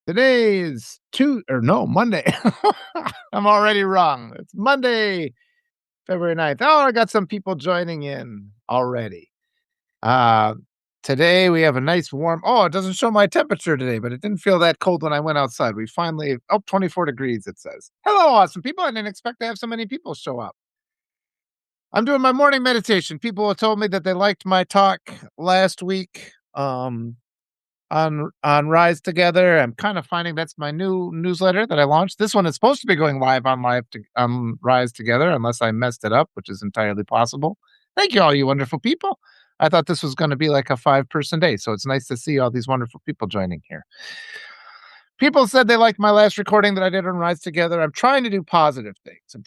Today is Monday. I'm already wrong. It's Monday, February 9th. Oh, I got some people joining in already. Uh, Today we have a nice warm it doesn't show my temperature today, but it didn't feel that cold when I went outside. We finally 24 degrees, it says. Hello, awesome people. I didn't expect to have so many people show up. I'm doing my morning meditation. People have told me that they liked my talk last week. On Rise Together. I'm kind of finding that's my new newsletter that I launched. This one is supposed to be going live on Rise Together, unless I messed it up, which is entirely possible. Thank you, all you wonderful people. I thought this was going to be like a 5-person day, so it's nice to see all these wonderful people joining here. People said they liked my last recording that I did on Rise Together. I'm trying to do positive things.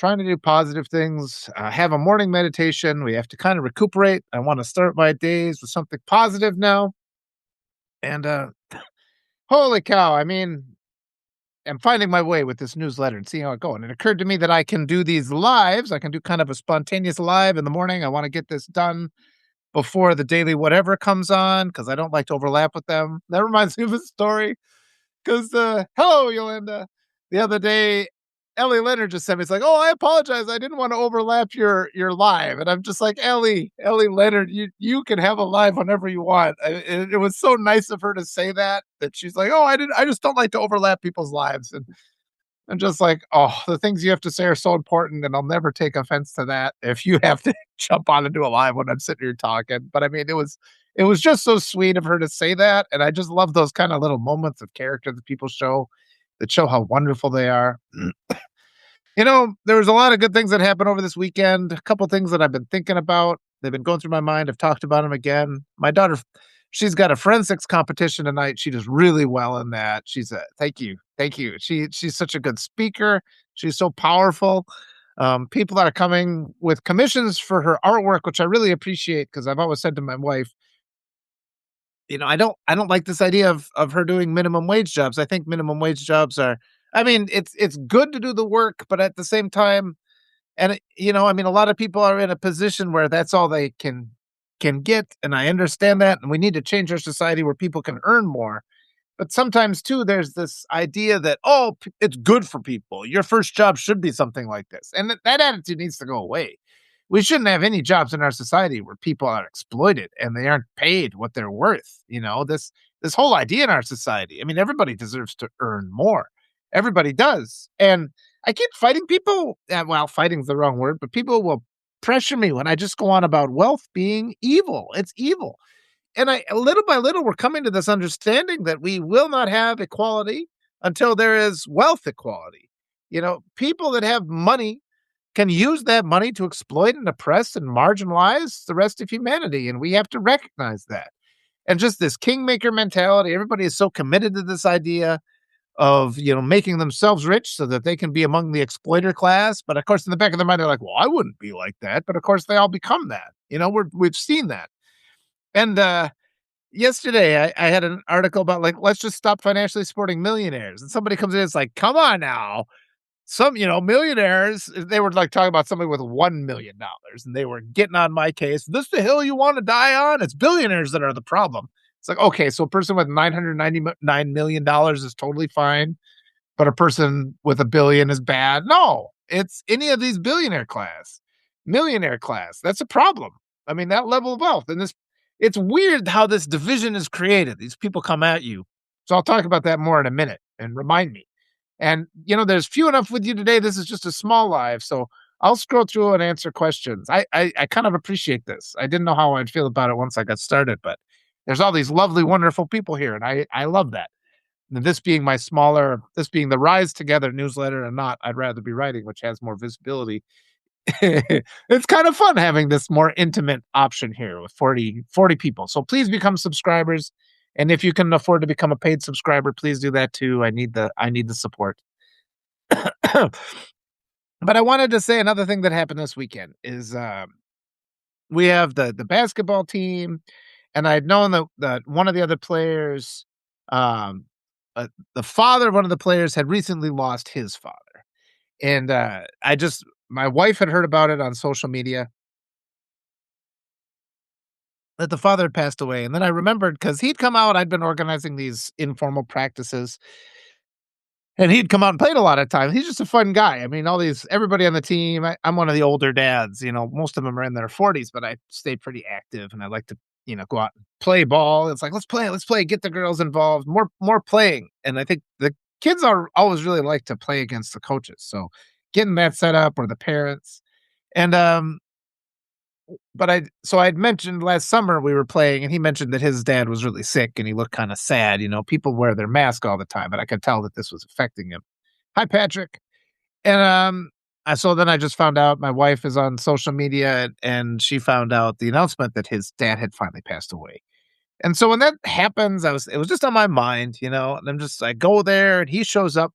Have a morning meditation. We have to kind of recuperate. I want to start my days with something positive now. And holy cow, I mean, I'm finding my way with this newsletter and seeing how it goes. And it occurred to me that I can do these lives. I can do kind of a spontaneous live in the morning. I want to get this done before the daily whatever comes on because I don't like to overlap with them. That reminds me of a story. Because hello, Yolanda. The other day, Ellie Leonard just sent me. It's like, oh, I apologize. I didn't want to overlap your live, and I'm just like, Ellie Leonard, you can have a live whenever you want. It was so nice of her to say that she's like, oh, I just don't like to overlap people's lives, and I'm just like, oh, the things you have to say are so important, and I'll never take offense to that if you have to jump on and do a live when I'm sitting here talking. But I mean, it was just so sweet of her to say that, and I just love those kind of little moments of character that people show that show how wonderful they are. There was a lot of good things that happened over this weekend. A couple things that I've been thinking about. They've been going through my mind. I've talked about them again. My daughter, she's got a forensics competition tonight. She does really well in that. Thank you. Thank you. She's such a good speaker. She's so powerful. People are coming with commissions for her artwork, which I really appreciate because I've always said to my wife, I don't like this idea of her doing minimum wage jobs. I think minimum wage jobs are, I mean, it's good to do the work, but at the same time, I mean, a lot of people are in a position where that's all they can get, and I understand that, and we need to change our society where people can earn more. But sometimes too, there's this idea that, it's good for people. Your first job should be something like this, and that attitude needs to go away. We shouldn't have any jobs in our society where people are exploited and they aren't paid what they're worth. This whole idea in our society. I mean, everybody deserves to earn more. Everybody does, and I keep fighting people. Well, fighting's the wrong word, but people will pressure me when I just go on about wealth being evil. It's evil. And little by little, we're coming to this understanding that we will not have equality until there is wealth equality. People that have money can use that money to exploit and oppress and marginalize the rest of humanity. And we have to recognize that. And just this kingmaker mentality, everybody is so committed to this idea of, making themselves rich so that they can be among the exploiter class. But of course, in the back of their mind, they're like, well, I wouldn't be like that. But of course, they all become that. We've seen that. And yesterday, I had an article about, like, let's just stop financially supporting millionaires. And somebody comes in, it's like, come on now. Some, millionaires, they were like talking about somebody with $1 million, and they were getting on my case. This the hill you want to die on? It's billionaires that are the problem. It's like, okay, so a person with $999 million is totally fine, but a person with $1 billion is bad. No, it's any of these millionaire class. That's a problem. I mean, that level of wealth, and it's weird how this division is created. These people come at you. So I'll talk about that more in a minute and remind me. And, there's few enough with you today. This is just a small live. So I'll scroll through and answer questions. I kind of appreciate this. I didn't know how I'd feel about it once I got started, but there's all these lovely, wonderful people here. And I love that. And this being the Rise Together newsletter and not I'd Rather Be Writing, which has more visibility. It's kind of fun having this more intimate option here with 40 people. So please become subscribers. And if you can afford to become a paid subscriber, please do that too. I need the support. But I wanted to say another thing that happened this weekend is we have the basketball team, and I'd known that one of the other players, um, the father of one of the players had recently lost his father. And my wife had heard about it on social media that the father had passed away. And then I remembered because he'd come out, I'd been organizing these informal practices and he'd come out and played a lot of times. He's just a fun guy. I mean, all these everybody on the team. I'm one of the older dads. Most of them are in their 40s, but I stay pretty active, and I like to go out and play ball. It's like let's play, get the girls involved, more playing. And I think the kids are always really like to play against the coaches. So getting that set up or the parents, and but I'd mentioned last summer we were playing, and he mentioned that his dad was really sick and he looked kind of sad. People wear their mask all the time, but I could tell that this was affecting him. Hi, Patrick. And so then I just found out my wife is on social media, and she found out the announcement that his dad had finally passed away. And so when that happens, it was just on my mind, and I go there and he shows up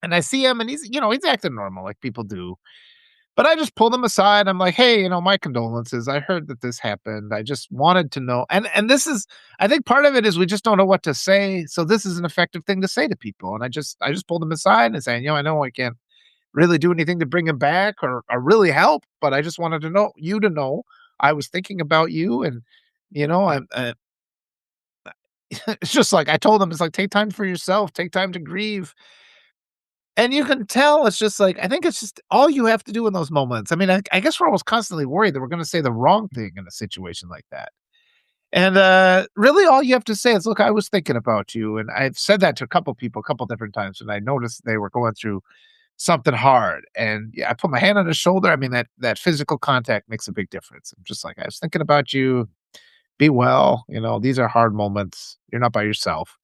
and I see him and he's acting normal like people do. But I just pulled him aside. I'm like, "Hey, my condolences. I heard that this happened. I just wanted to know." And this is I think part of it is we just don't know what to say. So this is an effective thing to say to people. And I just pulled him aside and saying, I know I can't really do anything to bring him back or really help, but I just wanted to know you to know I was thinking about you. And I'm it's just like I told him, it's like, take time for yourself, take time to grieve. And you can tell it's just like I think it's just all you have to do in those moments. I mean, I guess we're almost constantly worried that we're gonna say the wrong thing in a situation like that. And, really all you have to say is, "Look, I was thinking about you," and I've said that to a couple people a couple different times, and I noticed they were going through something hard, and, yeah, I put my hand on his shoulder. I mean, that physical contact makes a big difference. I'm just like, "I was thinking about you. Be well, these are hard moments. You're not by yourself."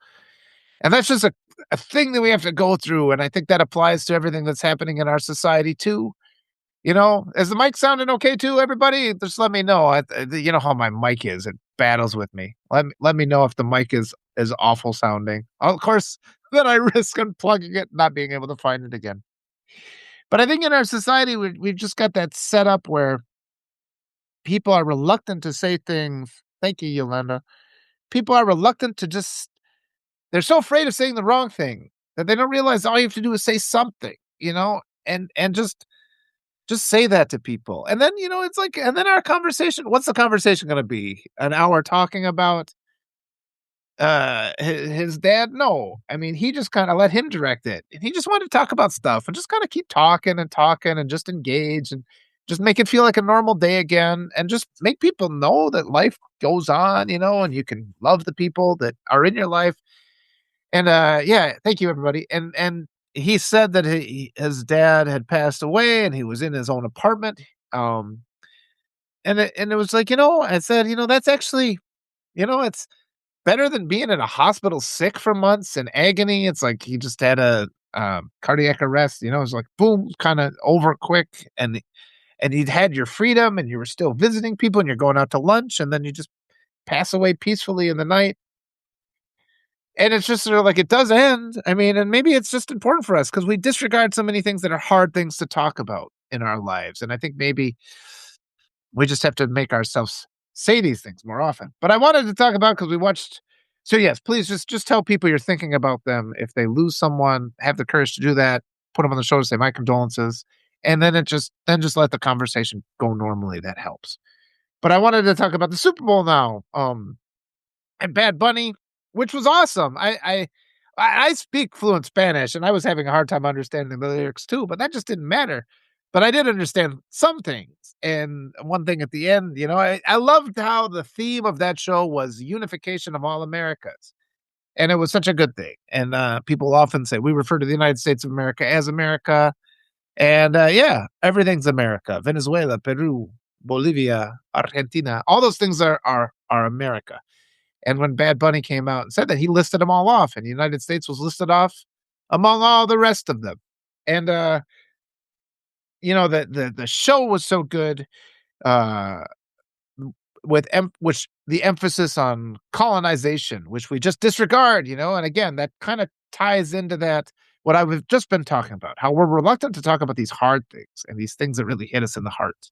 And that's just a thing that we have to go through, and I think that applies to everything that's happening in our society too. Is the mic sounding okay too, everybody? Just let me know. You know how my mic is; it battles with me. Let me know if the mic is awful sounding. Of course, then I risk unplugging it, not being able to find it again. But I think in our society, we've just got that set up where people are reluctant to say things. Thank you, Yolanda. People are reluctant to just they're so afraid of saying the wrong thing that they don't realize all you have to do is say something, and just say that to people. And then, it's like and then our conversation, what's the conversation gonna be? An hour talking about, his dad? No. I mean, he just kinda let him direct it, and he just wanted to talk about stuff and just kinda keep talking and just engage and just make it feel like a normal day again and just make people know that life goes on, and you can love the people that are in your life. And, yeah, thank you, everybody. And he said that his dad had passed away and he was in his own apartment. Um, and it was like, I said, that's actually, it's better than being in a hospital sick for months in agony. It's like he just had a cardiac arrest. It's like boom, kind of over quick, and you'd had your freedom and you were still visiting people and you're going out to lunch, and then you just pass away peacefully in the night. And it's just sort of like it does end. I mean, and maybe it's just important for us because we disregard so many things that are hard things to talk about in our lives. And I think maybe we just have to make ourselves say these things more often. But I wanted to talk about because we watched. So yes, please just tell people you're thinking about them. If they lose someone, have the courage to do that. Put them on the shoulder, say my condolences, and then just let the conversation go normally. That helps. But I wanted to talk about the Super Bowl now. And Bad Bunny, which was awesome. I speak fluent Spanish, and I was having a hard time understanding the lyrics too, but that just didn't matter. But I did understand some things, and one thing at the end, I loved how the theme of that show was unification of all Americas, and it was such a good thing. And people often say we refer to the United States of America as America, and yeah, everything's America. Venezuela, Peru, Bolivia, Argentina, all those things are America. And when Bad Bunny came out and said that, he listed them all off, and the United States was listed off among all the rest of them. And, the show was so good, uh, which the emphasis on colonization, which we just disregard, and again, that kinda ties into that what I've just been talking about, how we're reluctant to talk about these hard things and these things that really hit us in the heart.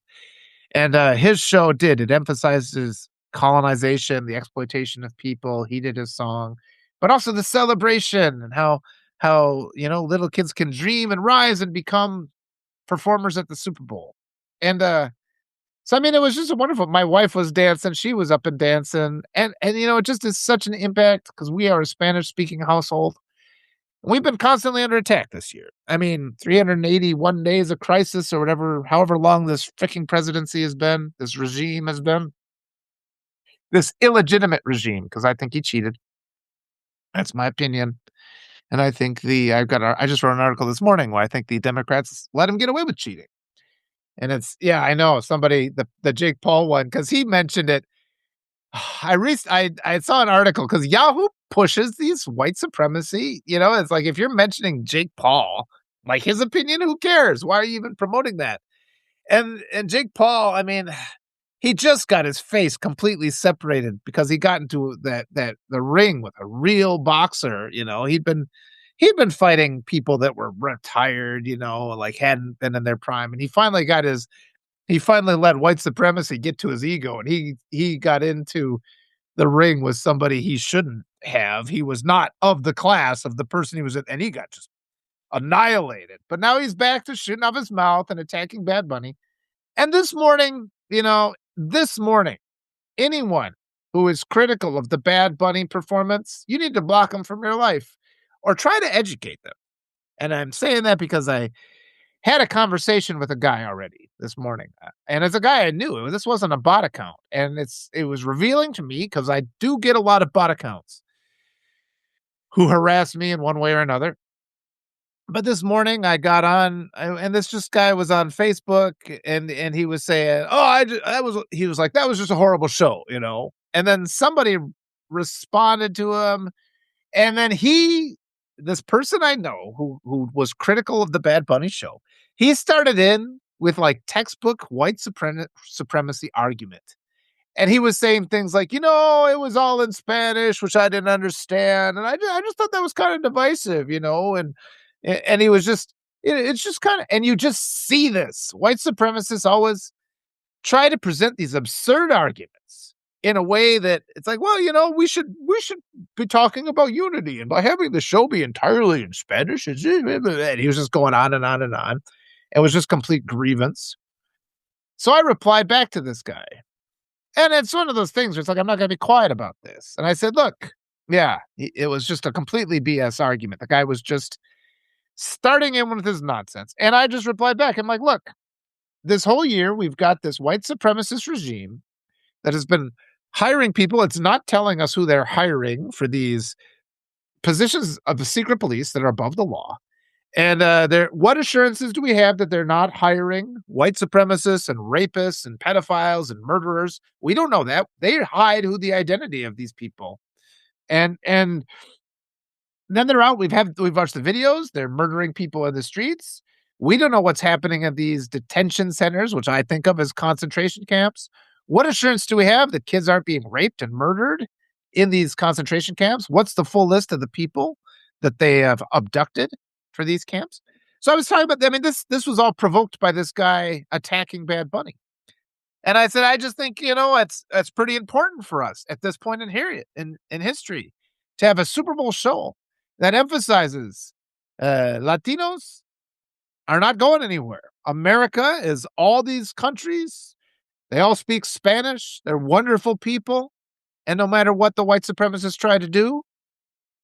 And, his show did. It emphasizes colonization, the exploitation of people. He did his song, but also the celebration and how, little kids can dream and rise and become performers at the Super Bowl. And, so, I mean, it was just wonderful. My wife was dancing, she was up and dancing, and, it just is such an impact because we are a Spanish speaking household. We've been constantly under attack this year. I mean, 381 days of crisis or whatever, however long this freaking presidency has been, this regime has been, this illegitimate regime, because I think he cheated. That's my opinion. And I think I just wrote an article this morning where I think the Democrats let him get away with cheating. And yeah, I know somebody, the Jake Paul one, because he mentioned it. I saw an article because Yahoo pushes these white supremacy. It's like if you're mentioning Jake Paul, like his opinion, who cares? Why are you even promoting that? And Jake Paul, I mean, he just got his face completely separated because he got into the ring with a real boxer. He'd been fighting people that were retired, like hadn't been in their prime, and he finally let white supremacy get to his ego, and he got into the ring with somebody he shouldn't have. He was not of the class of the person he was in, and he got just annihilated. But now he's back to shooting off his mouth and attacking Bad Bunny. And this morning, anyone who is critical of the Bad Bunny performance, you need to block them from your life or try to educate them. And I'm saying that because I had a conversation with a guy already this morning, and it's a guy I knew. This wasn't a bot account, and it was revealing to me because I do get a lot of bot accounts who harass me in one way or another. But this morning I got on, and this just guy was on Facebook, and he was saying, "Oh, he was like, that was just a horrible show," And then somebody responded to him, and then this person I know who was critical of the Bad Bunny show, he started in with like textbook white supremacy argument. And he was saying things like, it was all in Spanish, which I didn't understand. And I just thought that was kind of divisive, and he was just, it's just kind of, and you just see this. White supremacists always try to present these absurd arguments in a way that it's like, well, we should be talking about unity, and by having the show be entirely in Spanish, and he was just going on and on and on. It was just complete grievance. So I replied back to this guy. And it's one of those things where it's like, I'm not going to be quiet about this. And I said, look, yeah, it was just a completely BS argument. The guy was just starting in with his nonsense. And I just replied back. I'm like, look, this whole year, we've got this white supremacist regime that has been hiring people. It's not telling us who they're hiring for these positions of the secret police that are above the law. And what assurances do we have that they're not hiring white supremacists and rapists and pedophiles and murderers? We don't know that. They hide who the identity of these people. And then they're out. We've watched the videos. They're murdering people in the streets. We don't know what's happening at these detention centers, which I think of as concentration camps. What assurance do we have that kids aren't being raped and murdered in these concentration camps? What's the full list of the people that they have abducted for these camps? So I was talking about, I mean, this was all provoked by this guy attacking Bad Bunny. And I said, I just think, it's pretty important for us at this point in history to have a Super Bowl show that emphasizes Latinos are not going anywhere. America is all these countries. They all speak Spanish. They're wonderful people. And no matter what the white supremacists try to do,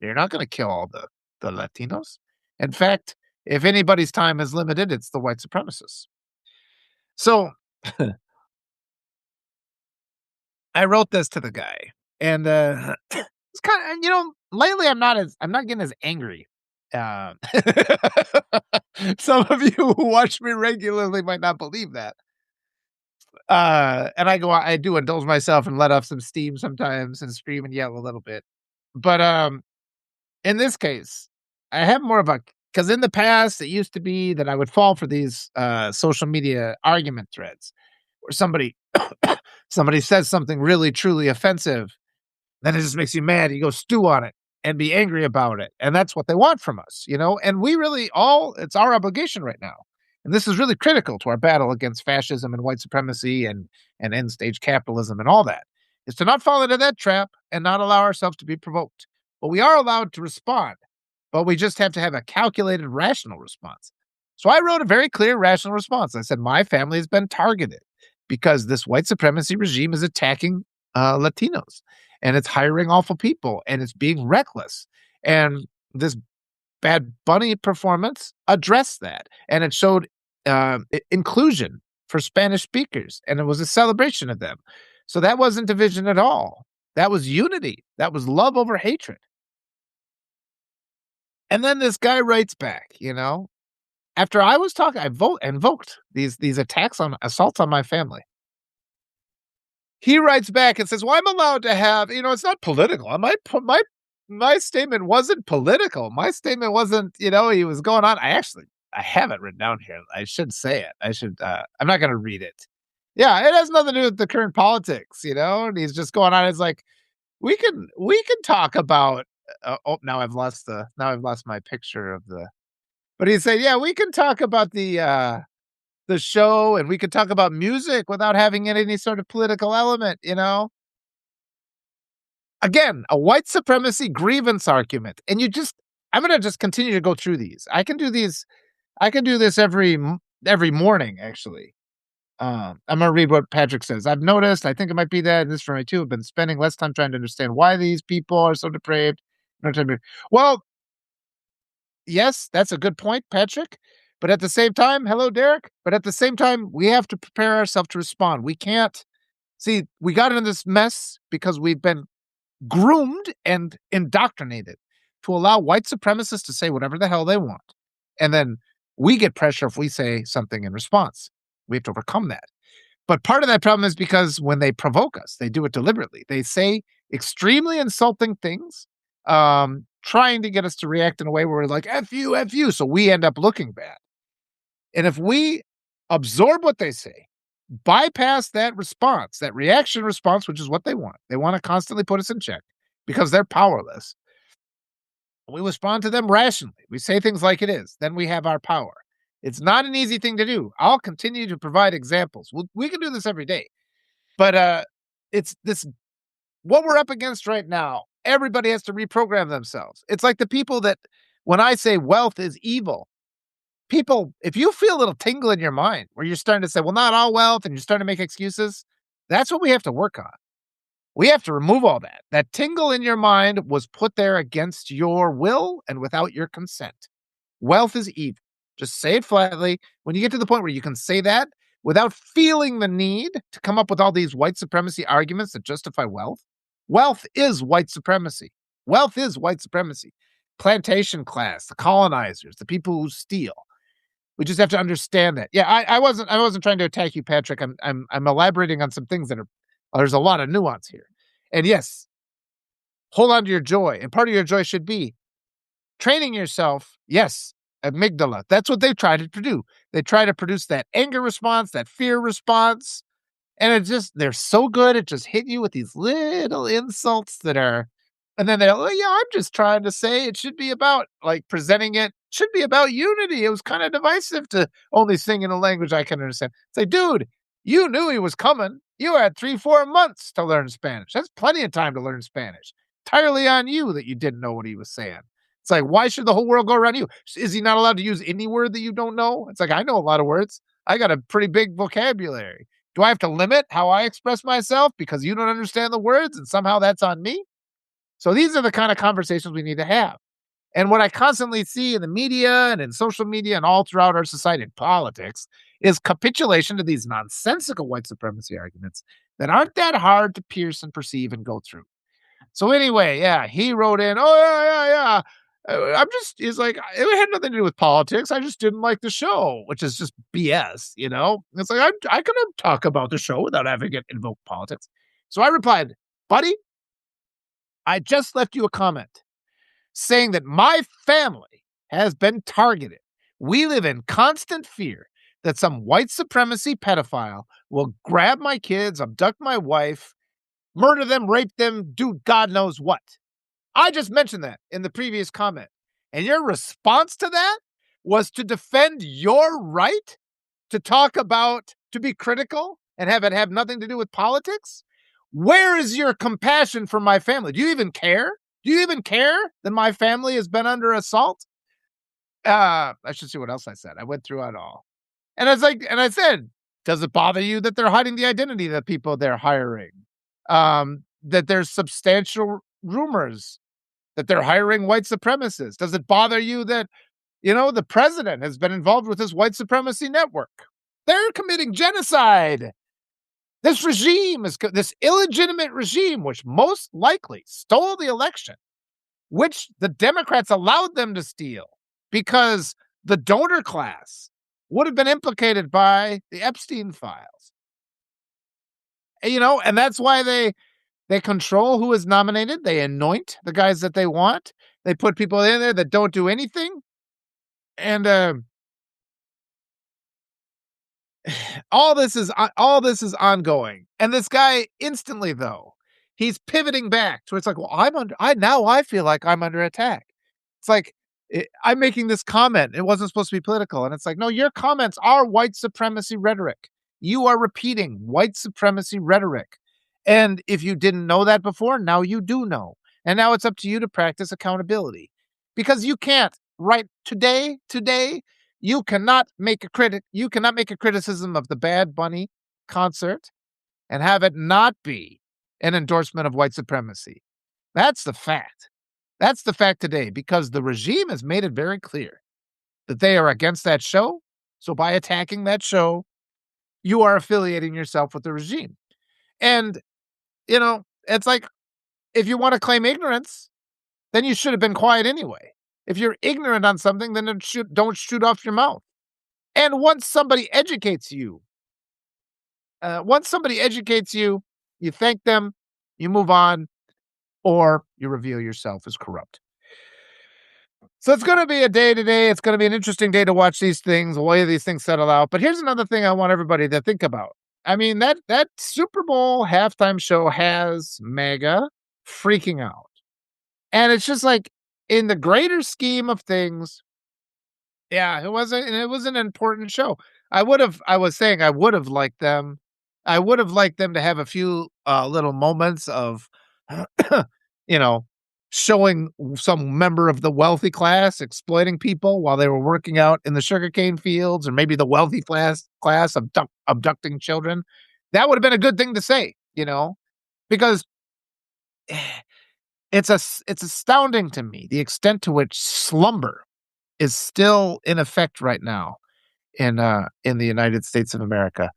they're not going to kill all the Latinos. In fact, if anybody's time is limited, it's the white supremacists. So I wrote this to the guy, and it's kind of, lately I'm not getting as angry. Some of you who watch me regularly might not believe that. And I do indulge myself and let off some steam sometimes and scream and yell a little bit. But in this case, I have more of because in the past it used to be that I would fall for these social media argument threads where somebody says something really truly offensive, then it just makes you mad. You go stew on it and be angry about it. And that's what they want from us, and we really it's our obligation right now. And this is really critical to our battle against fascism and white supremacy and end stage capitalism and all that, is to not fall into that trap and not allow ourselves to be provoked. But we are allowed to respond, but we just have to have a calculated, rational response. So I wrote a very clear, rational response. I said, my family has been targeted because this white supremacy regime is attacking Latinos, and it's hiring awful people, and it's being reckless. And this Bad Bunny performance addressed that, and it showed, inclusion for Spanish speakers, and it was a celebration of them. So that wasn't division at all. That was unity. That was love over hatred. And then this guy writes back, after I was talking, I invoked these attacks on assaults on my family. He writes back and says, "Well, I'm allowed to have, it's not political. My statement wasn't political. My statement wasn't, he was going on. I have it written down here. I should say it. I'm not going to read it. Yeah, it has nothing to do with the current politics, and he's just going on. It's like, we can talk about, oh, now I've lost my picture of but he said, yeah, we can talk about the show, and we could talk about music without having any sort of political element. Again, a white supremacy grievance argument, and I'm gonna just continue to go through these. I can do this every morning, actually. I'm gonna read what Patrick says. "I've noticed, I think it might be that, and this for me too, have been spending less time trying to understand why these people are so depraved." Well, yes, that's a good point, Patrick. But at the same time, hello, Derek. But at the same time, we have to prepare ourselves to respond. We can't see, we got into this mess because we've been groomed and indoctrinated to allow white supremacists to say whatever the hell they want. And then we get pressure if we say something in response. We have to overcome that. But part of that problem is because when they provoke us, they do it deliberately. They say extremely insulting things, trying to get us to react in a way where we're like, F you, F you. So we end up looking bad. And if we absorb what they say, bypass that response, that reaction response, which is what they want to constantly put us in check because they're powerless. We respond to them rationally. We say things like it is. Then we have our power. It's not an easy thing to do. I'll continue to provide examples. We can do this every day. But it's this what we're up against right now. Everybody has to reprogram themselves. It's like the people that when I say wealth is evil, people, if you feel a little tingle in your mind where you're starting to say, well, not all wealth, and you're starting to make excuses, that's what we have to work on. We have to remove all that. That tingle in your mind was put there against your will and without your consent. Wealth is evil. Just say it flatly. When you get to the point where you can say that without feeling the need to come up with all these white supremacy arguments that justify wealth, wealth is white supremacy. Wealth is white supremacy. Plantation class, the colonizers, the people who steal. We just have to understand that. Yeah, I wasn't trying to attack you, Patrick. I'm elaborating on some things that are there's a lot of nuance here. And yes, hold on to your joy. And part of your joy should be training yourself. Yes, amygdala. That's what they try to do. They try to produce that anger response, that fear response. And they're so good at just hitting you with these little insults and then they're, yeah, I'm just trying to say it should be about, like, presenting it should be about unity. It was kind of divisive to only sing in a language I can understand. It's like, dude, you knew he was coming. You had 3-4 months to learn Spanish. That's plenty of time to learn Spanish. Entirely on you that you didn't know what he was saying. It's like, why should the whole world go around you? Is he not allowed to use any word that you don't know? It's like, I know a lot of words. I got a pretty big vocabulary. Do I have to limit how I express myself because you don't understand the words and somehow that's on me? So these are the kind of conversations we need to have. And what I constantly see in the media and in social media and all throughout our society and politics is capitulation to these nonsensical white supremacy arguments that aren't that hard to pierce and perceive and go through. So anyway, yeah, he wrote in, oh, yeah. He's like, it had nothing to do with politics. I just didn't like the show, which is just BS. It's like, I can talk about the show without having it invoke politics. So I replied, buddy, I just left you a comment saying that my family has been targeted. We live in constant fear that some white supremacy pedophile will grab my kids, abduct my wife, murder them, rape them, do God knows what. I just mentioned that in the previous comment. And your response to that was to defend your right to be critical and have it have nothing to do with politics? Where is your compassion for my family? Do you even care? Do you even care that my family has been under assault? I should see what else I said. I went through it all. And I said, does it bother you that they're hiding the identity of the people they're hiring? That there's substantial rumors that they're hiring white supremacists? Does it bother you that, the president has been involved with this white supremacy network? They're committing genocide. This illegitimate regime, which most likely stole the election, which the Democrats allowed them to steal because the donor class would have been implicated by the Epstein files. And that's why they control who is nominated. They anoint the guys that they want. They put people in there that don't do anything. And all this is ongoing. And this guy instantly, though, he's pivoting back to it's like, well, I feel like I'm under attack. It's like I'm making this comment. It wasn't supposed to be political. And it's like, no, your comments are white supremacy rhetoric. You are repeating white supremacy rhetoric. And if you didn't know that before, now you do know. And now it's up to you to practice accountability because you can't right today, you cannot make a criticism of the Bad Bunny concert and have it not be an endorsement of white supremacy. That's the fact. That's the fact today because the regime has made it very clear that they are against that show. So by attacking that show, you are affiliating yourself with the regime. And, it's like if you want to claim ignorance, then you should have been quiet anyway. If you're ignorant on something, then don't shoot off your mouth. And once somebody educates you, you thank them, you move on, or you reveal yourself as corrupt. So it's going to be a day today. It's going to be an interesting day to watch these things, the way these things settle out. But here's another thing I want everybody to think about. I mean, that Super Bowl halftime show has Maga freaking out. And it's just like in the greater scheme of things, yeah, it was an important show. I would have liked them. I would have liked them to have a few little moments of you know, showing some member of the wealthy class exploiting people while they were working out in the sugarcane fields, or maybe the wealthy class abducting children. That would have been a good thing to say, because it's astounding to me the extent to which slumber is still in effect right now in the United States of America.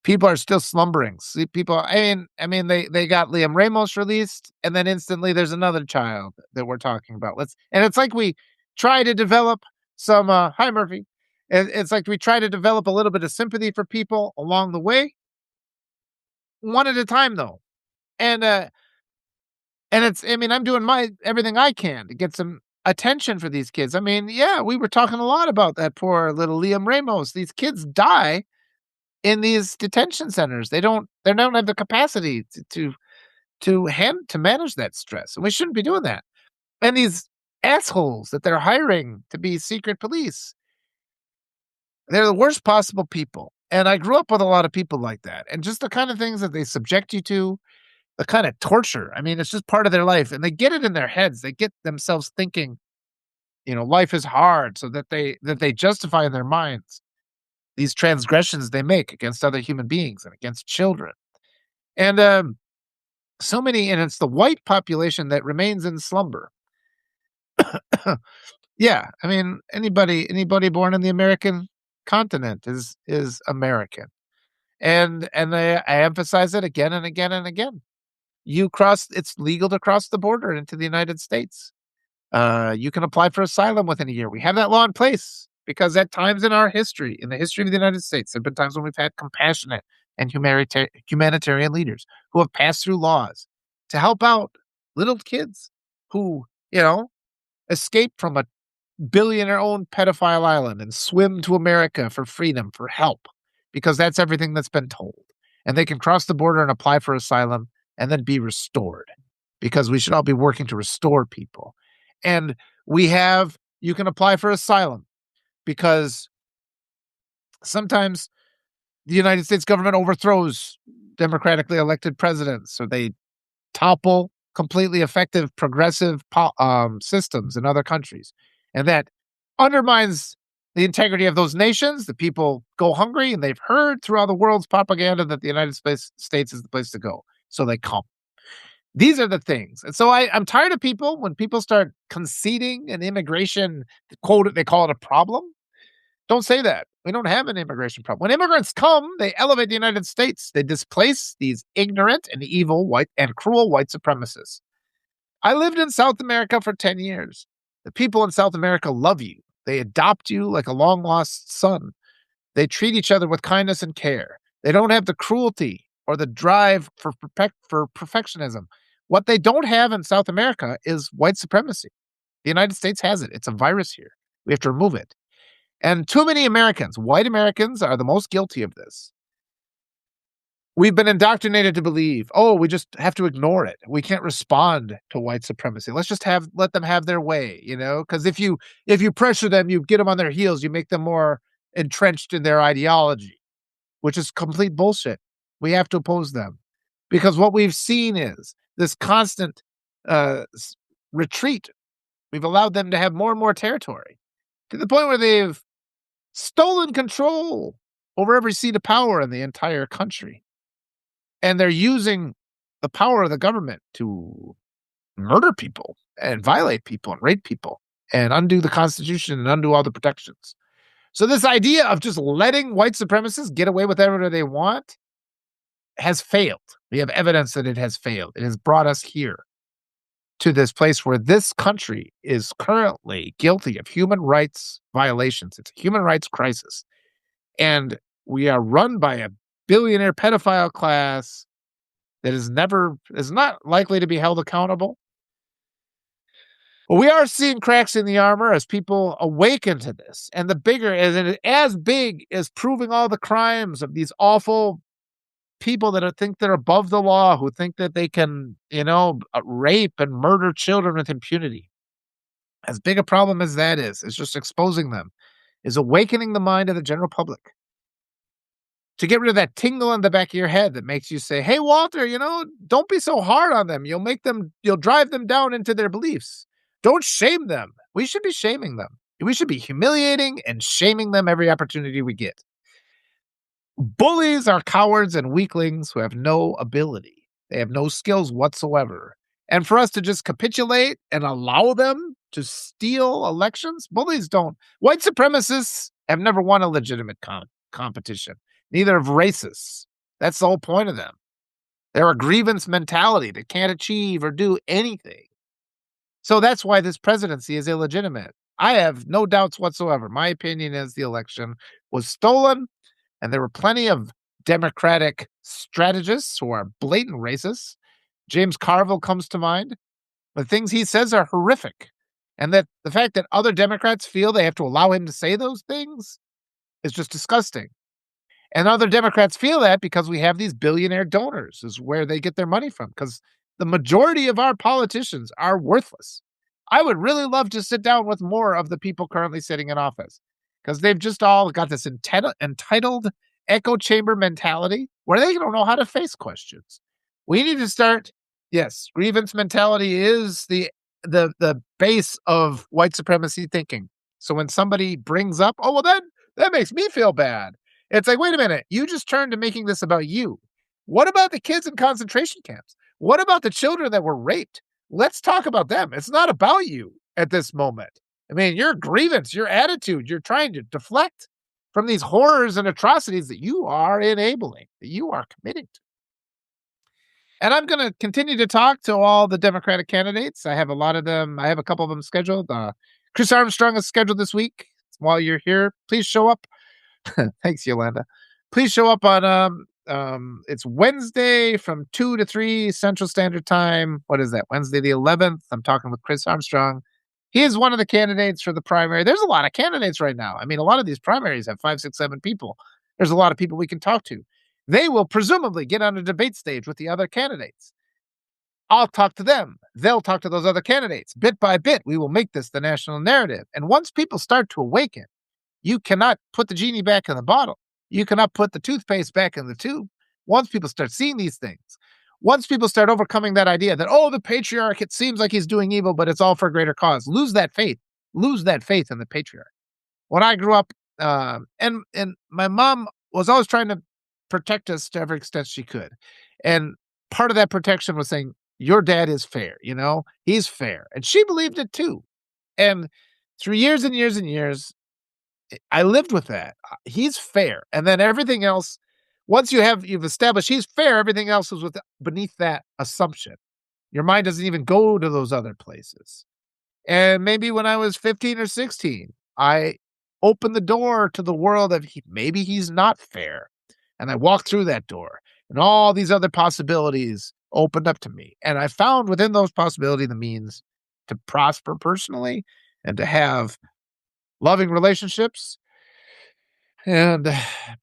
People are still slumbering. See, people. They got Liam Ramos released, and then instantly there's another child that we're talking about. And it's like we try to develop some. Hi, Murphy. It's like we try to develop a little bit of sympathy for people along the way, one at a time, though. And it's. I'm doing everything I can to get some attention for these kids. Yeah, we were talking a lot about that poor little Liam Ramos. These kids die in these detention centers. They don't have the capacity to manage that stress. And we shouldn't be doing that. And these assholes that they're hiring to be secret police, they're the worst possible people. And I grew up with a lot of people like that. And just the kind of things that they subject you to, the kind of torture. It's just part of their life. And they get it in their heads. They get themselves thinking, life is hard, so that they justify in their minds these transgressions they make against other human beings and against children. And and it's the white population that remains in slumber. Yeah, anybody born in the American continent is American. And I emphasize it again and again and again. It's legal to cross the border into the United States. You can apply for asylum within a year. We have that law in place because at times in the history of the United States, there have been times when we've had compassionate and humanitarian leaders who have passed through laws to help out little kids who, escape from a billionaire-owned pedophile island and swim to America for freedom, for help, because that's everything that's been told. And they can cross the border and apply for asylum and then be restored, because we should all be working to restore people. And you can apply for asylum because sometimes the United States government overthrows democratically elected presidents, or they topple completely effective progressive systems in other countries. And that undermines the integrity of those nations. The people go hungry, and they've heard throughout the world's propaganda that the United States is the place to go. So they come. These are the things. And so I'm tired of people when people start conceding an immigration quote, they call it a problem. Don't say that. We don't have an immigration problem. When immigrants come, they elevate the United States. They displace these ignorant and evil white and cruel white supremacists. I lived in South America for 10 years. The people in South America love you. They adopt you like a long lost son. They treat each other with kindness and care. They don't have the cruelty or the drive for perfectionism. What they don't have in South America is white supremacy. The United States has it. It's a virus here. We have to remove it. And too many Americans, white Americans, are the most guilty of this. We've been indoctrinated to believe, oh, we just have to ignore it. We can't respond to white supremacy. Let's just let them have their way, because if you pressure them, you get them on their heels, you make them more entrenched in their ideology, which is complete bullshit. We have to oppose them because what we've seen is this constant retreat. We've allowed them to have more and more territory to the point where they've stolen control over every seat of power in the entire country. And they're using the power of the government to murder people and violate people and rape people and undo the Constitution and undo all the protections. So this idea of just letting white supremacists get away with whatever they want has failed. We have evidence that it has failed. It has brought us here to this place where this country is currently guilty of human rights violations. It's a human rights crisis. And we are run by a billionaire pedophile class that is not likely to be held accountable. But we are seeing cracks in the armor as people awaken to this. And the bigger is as big as proving all the crimes of these awful people that think they're above the law, who think that they can, rape and murder children with impunity. As big a problem as that is just exposing them, is awakening the mind of the general public to get rid of that tingle in the back of your head that makes you say, hey, Walter, don't be so hard on them. You'll drive them down into their beliefs. Don't shame them. We should be shaming them. We should be humiliating and shaming them every opportunity we get. Bullies are cowards and weaklings who have no ability. They have no skills whatsoever. And for us to just capitulate and allow them to steal elections, bullies don't. White supremacists have never won a legitimate competition. Neither have racists. That's the whole point of them. They're a grievance mentality that can't achieve or do anything. So that's why this presidency is illegitimate. I have no doubts whatsoever. My opinion is the election was stolen, and there were plenty of Democratic strategists who are blatant racists. James Carville comes to mind. The things he says are horrific. And that the fact that other Democrats feel they have to allow him to say those things is just disgusting. And other Democrats feel that because we have these billionaire donors is where they get their money from, because the majority of our politicians are worthless. I would really love to sit down with more of the people currently sitting in office because they've just all got this entitled echo chamber mentality where they don't know how to face questions. We need to start. Yes, grievance mentality is the base of white supremacy thinking. So when somebody brings up, oh, well, that makes me feel bad. It's like, wait a minute, you just turned to making this about you. What about the kids in concentration camps? What about the children that were raped? Let's talk about them. It's not about you at this moment. I mean, your grievance, your attitude, you're trying to deflect from these horrors and atrocities that you are enabling, that you are committing to. And I'm going to continue to talk to all the Democratic candidates. I have a lot of them. I have a couple of them scheduled. Chris Armstrong is scheduled this week. While you're here, please show up. Thanks, Yolanda. Please show up on it's Wednesday from 2 to 3 Central Standard Time. What is that? Wednesday the 11th. I'm talking with Chris Armstrong. He is one of the candidates for the primary. There's a lot of candidates right now. I mean, a lot of these primaries have 5, 6, 7 people. There's a lot of people we can talk to. They will presumably get on a debate stage with the other candidates. I'll talk to them. They'll talk to those other candidates. Bit by bit, we will make this the national narrative. And once people start to awaken, you cannot put the genie back in the bottle. You cannot put the toothpaste back in the tube. Once people start seeing these things, once people start overcoming that idea that, oh, the patriarch, it seems like he's doing evil, but it's all for a greater cause. Lose that faith. Lose that faith in the patriarch. When I grew up, and my mom was always trying to protect us to every extent she could. And part of that protection was saying, your dad is fair, you know? He's fair." And she believed it too. And through years and years and years, I lived with that. He's fair. And then everything else, once you've established he's fair, everything else is beneath that assumption. Your mind doesn't even go to those other places. And maybe when I was 15 or 16, I opened the door to the world of maybe he's not fair. And I walked through that door and all these other possibilities opened up to me. And I found within those possibilities the means to prosper personally and to have loving relationships and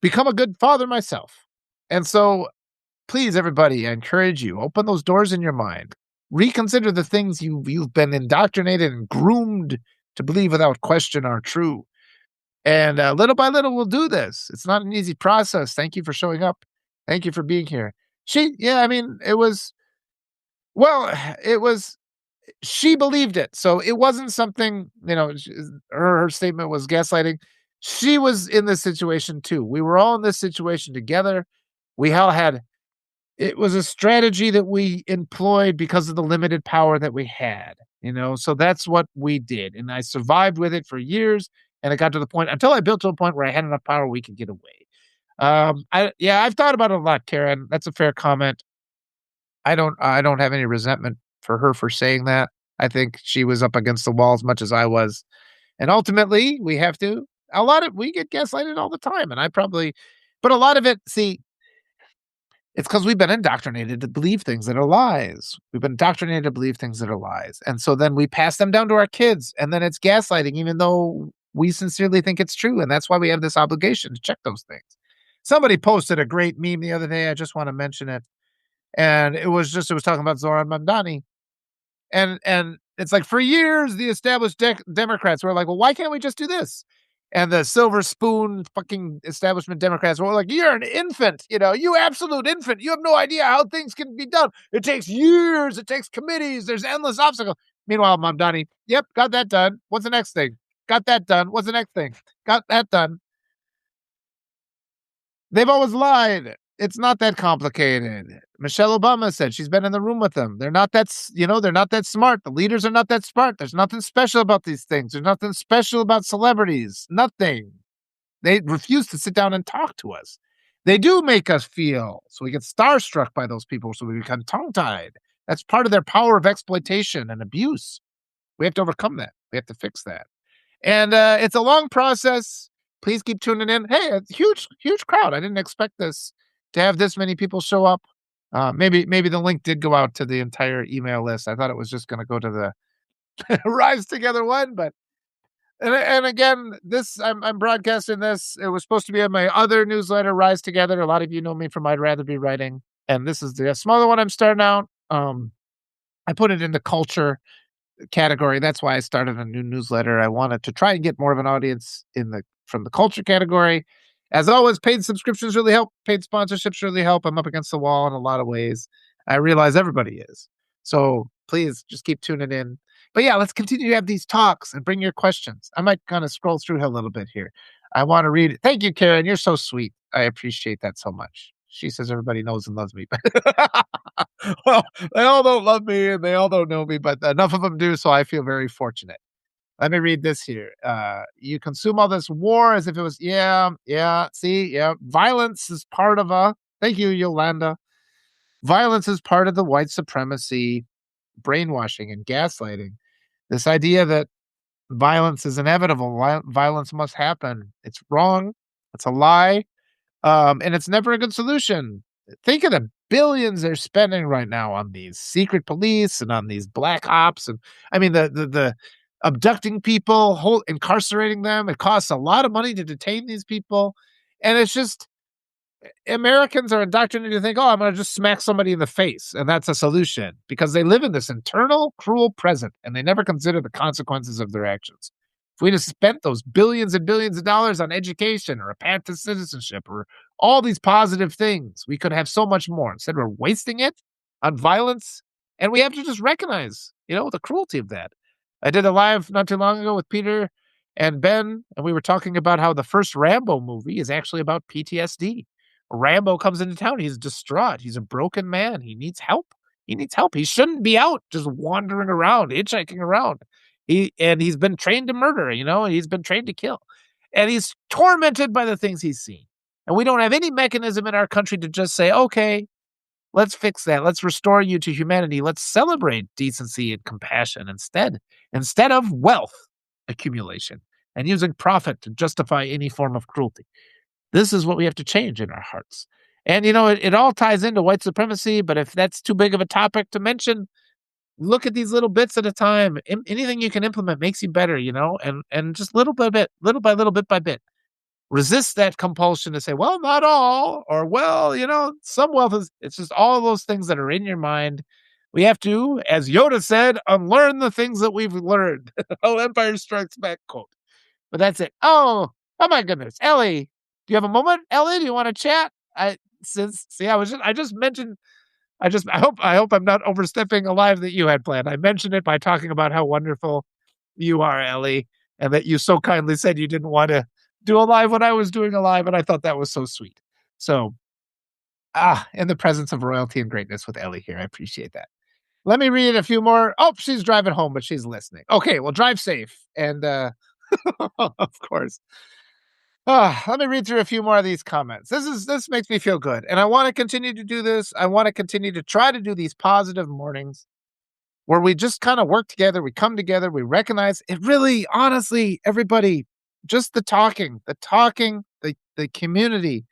become a good father myself. And so, please, everybody, I encourage you, open those doors in your mind. Reconsider the things you've been indoctrinated and groomed to believe without question are true. And little by little, we'll do this. It's not an easy process. Thank you for showing up. Thank you for being here. Yeah, I mean, well, it was, she believed it. So it wasn't something, her statement was gaslighting. She was in this situation too. We were all in this situation together. We all had it was a strategy that we employed because of the limited power that we had, so that's what we did, and I survived with it for years, and it got to the point until I built to a point where I had enough power we could get away. I've thought about it a lot, Karen. That's a fair comment. I don't have any resentment for her for saying that. I think she was up against the wall as much as I was, and ultimately, we get gaslighted all the time, and I probably but a lot of it, see, it's because 'cause we've been indoctrinated to believe things that are lies. We've been indoctrinated to believe things that are lies, and so then we pass them down to our kids, and then it's gaslighting even though we sincerely think it's true, and that's why we have this obligation to check those things. Somebody posted a great meme the other day, I just wanna mention it, and it was talking about Zoran Mamdani, and it's like for years, the established Democrats were like, "Well, why can't we just do this?" And the silver spoon fucking establishment Democrats were like, "You're an infant, you absolute infant. You have no idea how things can be done. It takes years. It takes committees. There's endless obstacles." Meanwhile, Mamdani, "Yep, got that done. What's the next thing? Got that done. What's the next thing? Got that done." They've always lied. It's not that complicated. Michelle Obama said she's been in the room with them. They're not that smart. The leaders are not that smart. There's nothing special about these things. There's nothing special about celebrities. Nothing. They refuse to sit down and talk to us. They do make us feel, so we get starstruck by those people, so we become tongue-tied. That's part of their power of exploitation and abuse. We have to overcome that. We have to fix that. And, it's a long process. Please keep tuning in. Hey, a huge, huge crowd. I didn't expect this to have this many people show up. Maybe the link did go out to the entire email list. I thought it was just gonna go to the Rise Together one, but and again, I'm broadcasting this. It was supposed to be on my other newsletter, Rise Together. A lot of you know me from I'd Rather Be Writing, and this is the smaller one I'm starting out. I put it into culture category. That's why I started a new newsletter. I wanted to try and get more of an audience from the culture category. As always, paid subscriptions really help. Paid sponsorships really help. I'm up against the wall in a lot of ways. I realize everybody is. So please just keep tuning in. But yeah, let's continue to have these talks and bring your questions. I might kind of scroll through a little bit here. I want to read it. Thank you, Karen. You're so sweet. I appreciate that so much. She says everybody knows and loves me. Well, they all don't love me and they all don't know me, but enough of them do, so I feel very fortunate. Let me read this here. You consume all this war as if it was, violence is part of thank you, Yolanda. Violence is part of the white supremacy brainwashing and gaslighting. This idea that violence is inevitable, violence must happen. It's wrong. It's a lie. And it's never a good solution. Think of the billions they're spending right now on these secret police and on these black ops, and I mean the abducting people, incarcerating them. It costs a lot of money to detain these people, and it's just Americans are indoctrinated to think, "Oh, I'm going to just smack somebody in the face, and that's a solution," because they live in this internal, cruel present, and they never consider the consequences of their actions. If we'd have spent those billions and billions of dollars on education or a path to citizenship or all these positive things, we could have so much more. Instead, we're wasting it on violence, and we have to just recognize, the cruelty of that. I did a live not too long ago with Peter and Ben, and we were talking about how the first Rambo movie is actually about PTSD. Rambo comes into town. He's distraught. He's a broken man. He needs help. He needs help. He shouldn't be out just wandering around, hitchhiking around. He's been trained to murder, he's been trained to kill. And he's tormented by the things he's seen. And we don't have any mechanism in our country to just say, okay, let's fix that. Let's restore you to humanity. Let's celebrate decency and compassion instead of wealth accumulation and using profit to justify any form of cruelty. This is what we have to change in our hearts. And, it all ties into white supremacy, but if that's too big of a topic to mention, look at these little bits at a time. Anything you can implement makes you better, and just little by bit, little by little, bit by bit. Resist that compulsion to say, well, not all, or, well, some wealth it's just all of those things that are in your mind. We have to, as Yoda said, unlearn the things that we've learned. Oh, Empire Strikes Back quote. But that's it. Oh my goodness. Ellie, do you have a moment? Ellie, do you want to chat? I just mentioned, I hope I'm not overstepping a live that you had planned. I mentioned it by talking about how wonderful you are, Ellie, and that you so kindly said you didn't want to do a live when I was doing a live, and I thought that was so sweet. So, in the presence of royalty and greatness with Ellie here, I appreciate that. Let me read a few more. Oh, she's driving home, but she's listening. Okay, well, drive safe. And, of course. Let me read through a few more of these comments. This makes me feel good. And I want to continue to do this. I want to continue to try to do these positive mornings where we just kind of work together, we come together, we recognize it really, honestly, everybody, just the community.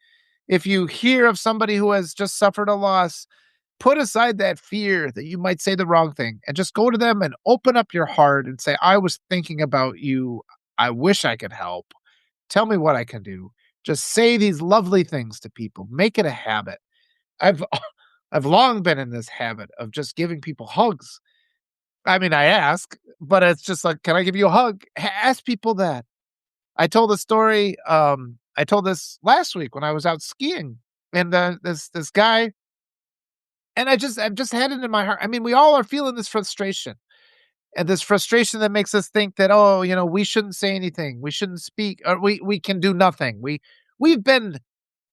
If you hear of somebody who has just suffered a loss, put aside that fear that you might say the wrong thing and just go to them and open up your heart and say, I was thinking about you. I wish I could help. Tell me what I can do. Just say these lovely things to people. Make it a habit. I've I've long been in this habit of just giving people hugs. I mean, I ask, but it's just like, can I give you a hug? Ask people that. I told a story. I told this last week when I was out skiing, and this guy, and I've just had it in my heart. I mean, we all are feeling this frustration, and this frustration that makes us think that, oh, we shouldn't say anything, we shouldn't speak, or we can do nothing. We've been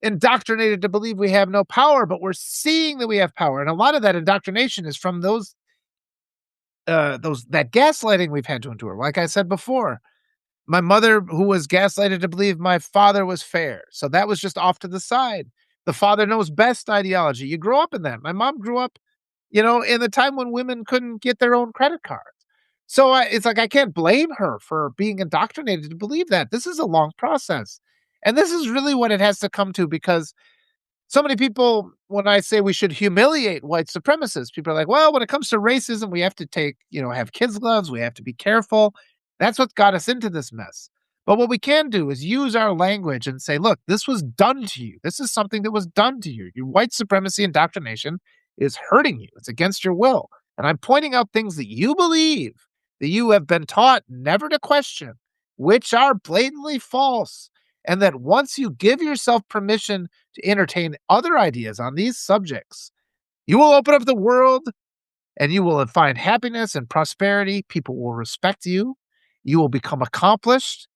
indoctrinated to believe we have no power, but we're seeing that we have power, and a lot of that indoctrination is from that gaslighting we've had to endure. Like I said before, my mother, who was gaslighted to believe my father was fair. So that was just off to the side. The father knows best ideology. You grow up in that. My mom grew up, in the time when women couldn't get their own credit cards. So it's like, I can't blame her for being indoctrinated to believe that. This is a long process. And this is really what it has to come to, because so many people, when I say we should humiliate white supremacists, people are like, well, when it comes to racism, we have to have kids' gloves. We have to be careful. That's what got us into this mess. But what we can do is use our language and say, look, this was done to you. This is something that was done to you. Your white supremacy indoctrination is hurting you. It's against your will. And I'm pointing out things that you believe, that you have been taught never to question, which are blatantly false. And that once you give yourself permission to entertain other ideas on these subjects, you will open up the world and you will find happiness and prosperity. People will respect you. You will become accomplished.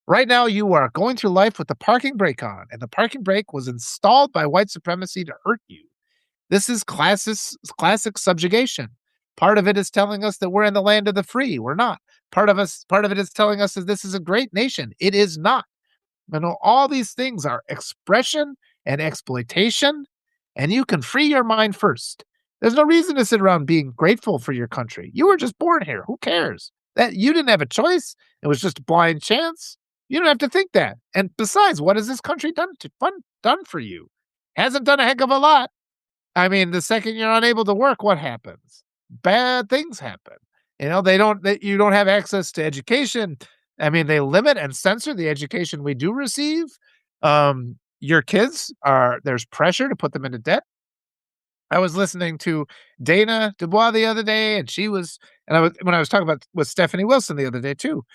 Right now, you are going through life with the parking brake on, and the parking brake was installed by white supremacy to hurt you. This is classic subjugation. Part of it is telling us that we're in the land of the free. We're not. Part of it is telling us that this is a great nation. It is not. All these things are expression and exploitation, and you can free your mind first. There's no reason to sit around being grateful for your country. You were just born here. Who cares? That you didn't have a choice. It was just blind chance. You don't have to think that. And besides, what has this country done for you? Hasn't done a heck of a lot. I mean, the second you're unable to work, what happens? Bad things happen. You don't have access to education. I mean, they limit and censor the education we do receive. Your kids there's pressure to put them into debt. I was listening to Dana Dubois the other day, and when I was talking about with Stephanie Wilson the other day too,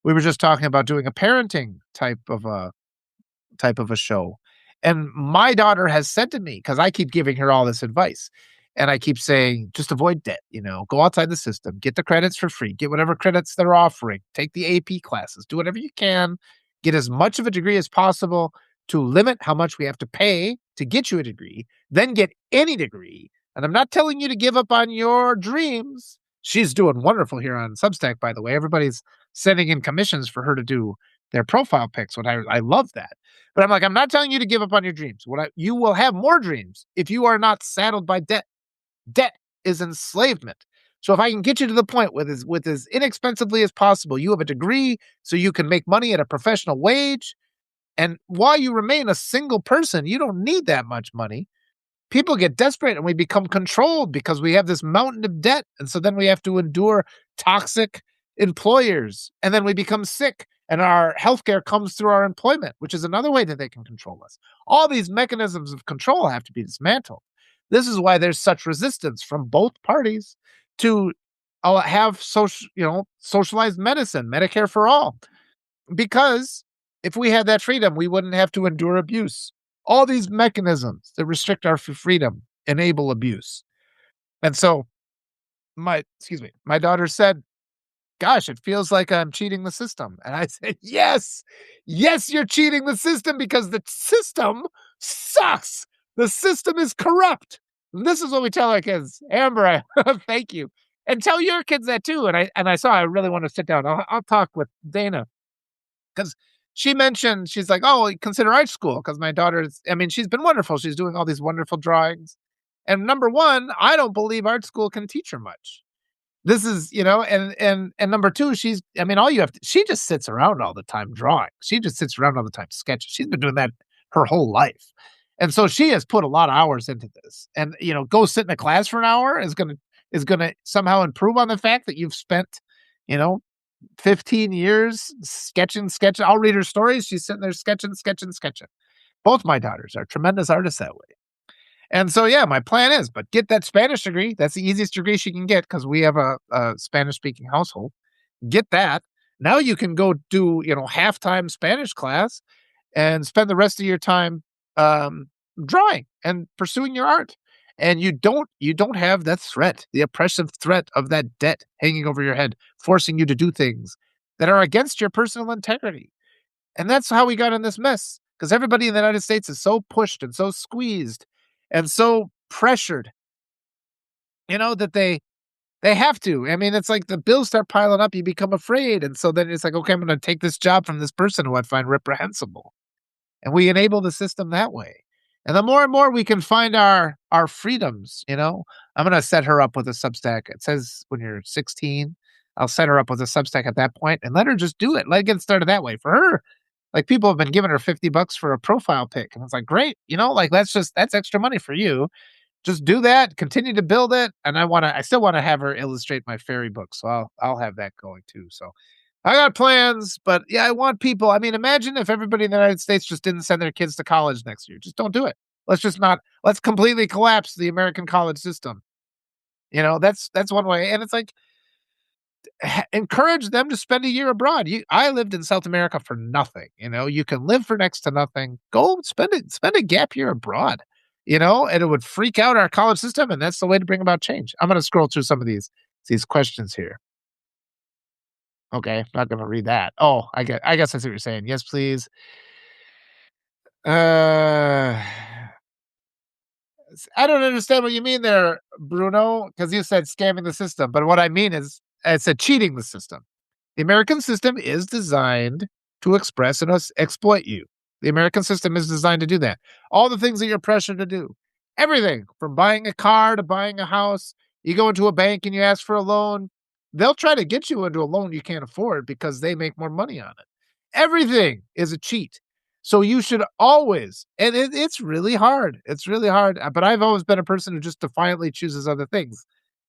we were just talking about doing a parenting type of a show. And my daughter has said to me, because I keep giving her all this advice, and I keep saying, just avoid debt, go outside the system, get the credits for free, get whatever credits they're offering, take the AP classes, do whatever you can, get as much of a degree as possible to limit how much we have to pay to get you a degree, then get any degree, And I'm not telling you to give up on your dreams. She's doing wonderful here on Substack, by the way. Everybody's sending in commissions for her to do their profile pics. I love that. But I'm like, I'm not telling you to give up on your dreams. You will have more dreams if you are not saddled by debt. Debt is enslavement. So if I can get you to the point with as inexpensively as possible, you have a degree so you can make money at a professional wage. And while you remain a single person, you don't need that much money. People get desperate and we become controlled because we have this mountain of debt. And so then we have to endure toxic employers. And then we become sick and our healthcare comes through our employment, which is another way that they can control us. All these mechanisms of control have to be dismantled. This is why there's such resistance from both parties to have socialized medicine, Medicare for all, because if we had that freedom, we wouldn't have to endure abuse. All these mechanisms that restrict our freedom enable abuse. And so my daughter said, "Gosh, it feels like I'm cheating the system." And I said, "Yes. Yes, you're cheating the system because the system sucks. The system is corrupt." And this is what we tell our kids. Amber, thank you. And tell your kids that too. I really want to sit down. I'll talk with Dana because she mentioned, she's like, "Oh, consider art school." Because my daughter's, I mean, she's been wonderful. She's doing all these wonderful drawings. And number one, I don't believe art school can teach her much. This is, and number two, I mean, all you have to, she just sits around all the time drawing. She just sits around all the time sketching. She's been doing that her whole life. And so she has put a lot of hours into this. And, go sit in a class for an hour is gonna somehow improve on the fact that you've spent, you know, 15 years sketching. I'll read her stories. She's sitting there sketching. Both my daughters are tremendous artists that way. And so, yeah, my plan is, but get that Spanish degree. That's the easiest degree she can get because we have a Spanish speaking household. Get that. Now you can go do, halftime Spanish class and spend the rest of your time um, drawing and pursuing your art. And you don't have that threat, the oppressive threat of that debt hanging over your head, forcing you to do things that are against your personal integrity. And that's how we got in this mess, because everybody in the United States is so pushed and so squeezed and so pressured, that they have to. I mean, it's like the bills start piling up, you become afraid. And so then it's like, okay, I'm going to take this job from this person who I find reprehensible. And we enable the system that way. And the more and more we can find our freedoms, I'm going to set her up with a Substack. It says when you're 16, I'll set her up with a Substack at that point and let her just do it. Let it get started that way. For her, like, people have been giving her $50 for a profile pic. And it's like, great, like, that's extra money for you. Just do that, continue to build it. And I still want to have her illustrate my fairy book. So I'll have that going too. So I got plans, but yeah, I want people. I mean, imagine if everybody in the United States just didn't send their kids to college next year. Just don't do it. Let's completely collapse the American college system. That's one way. And it's like, encourage them to spend a year abroad. I lived in South America for nothing. You can live for next to nothing. Go spend a gap year abroad, and it would freak out our college system. And that's the way to bring about change. I'm going to scroll through some of these questions here. Okay, not gonna read that. Oh, I guess that's what you're saying. Yes, please. Uh, I don't understand what you mean there, Bruno, because you said scamming the system, but what I mean is I said cheating the system. The American system is designed to express and exploit you. The American system is designed to do that. All the things that you're pressured to do. Everything from buying a car to buying a house. You go into a bank and you ask for a loan. They'll try to get you into a loan you can't afford because they make more money on it. Everything is a cheat. So you should always, and it's really hard. It's really hard. But I've always been a person who just defiantly chooses other things.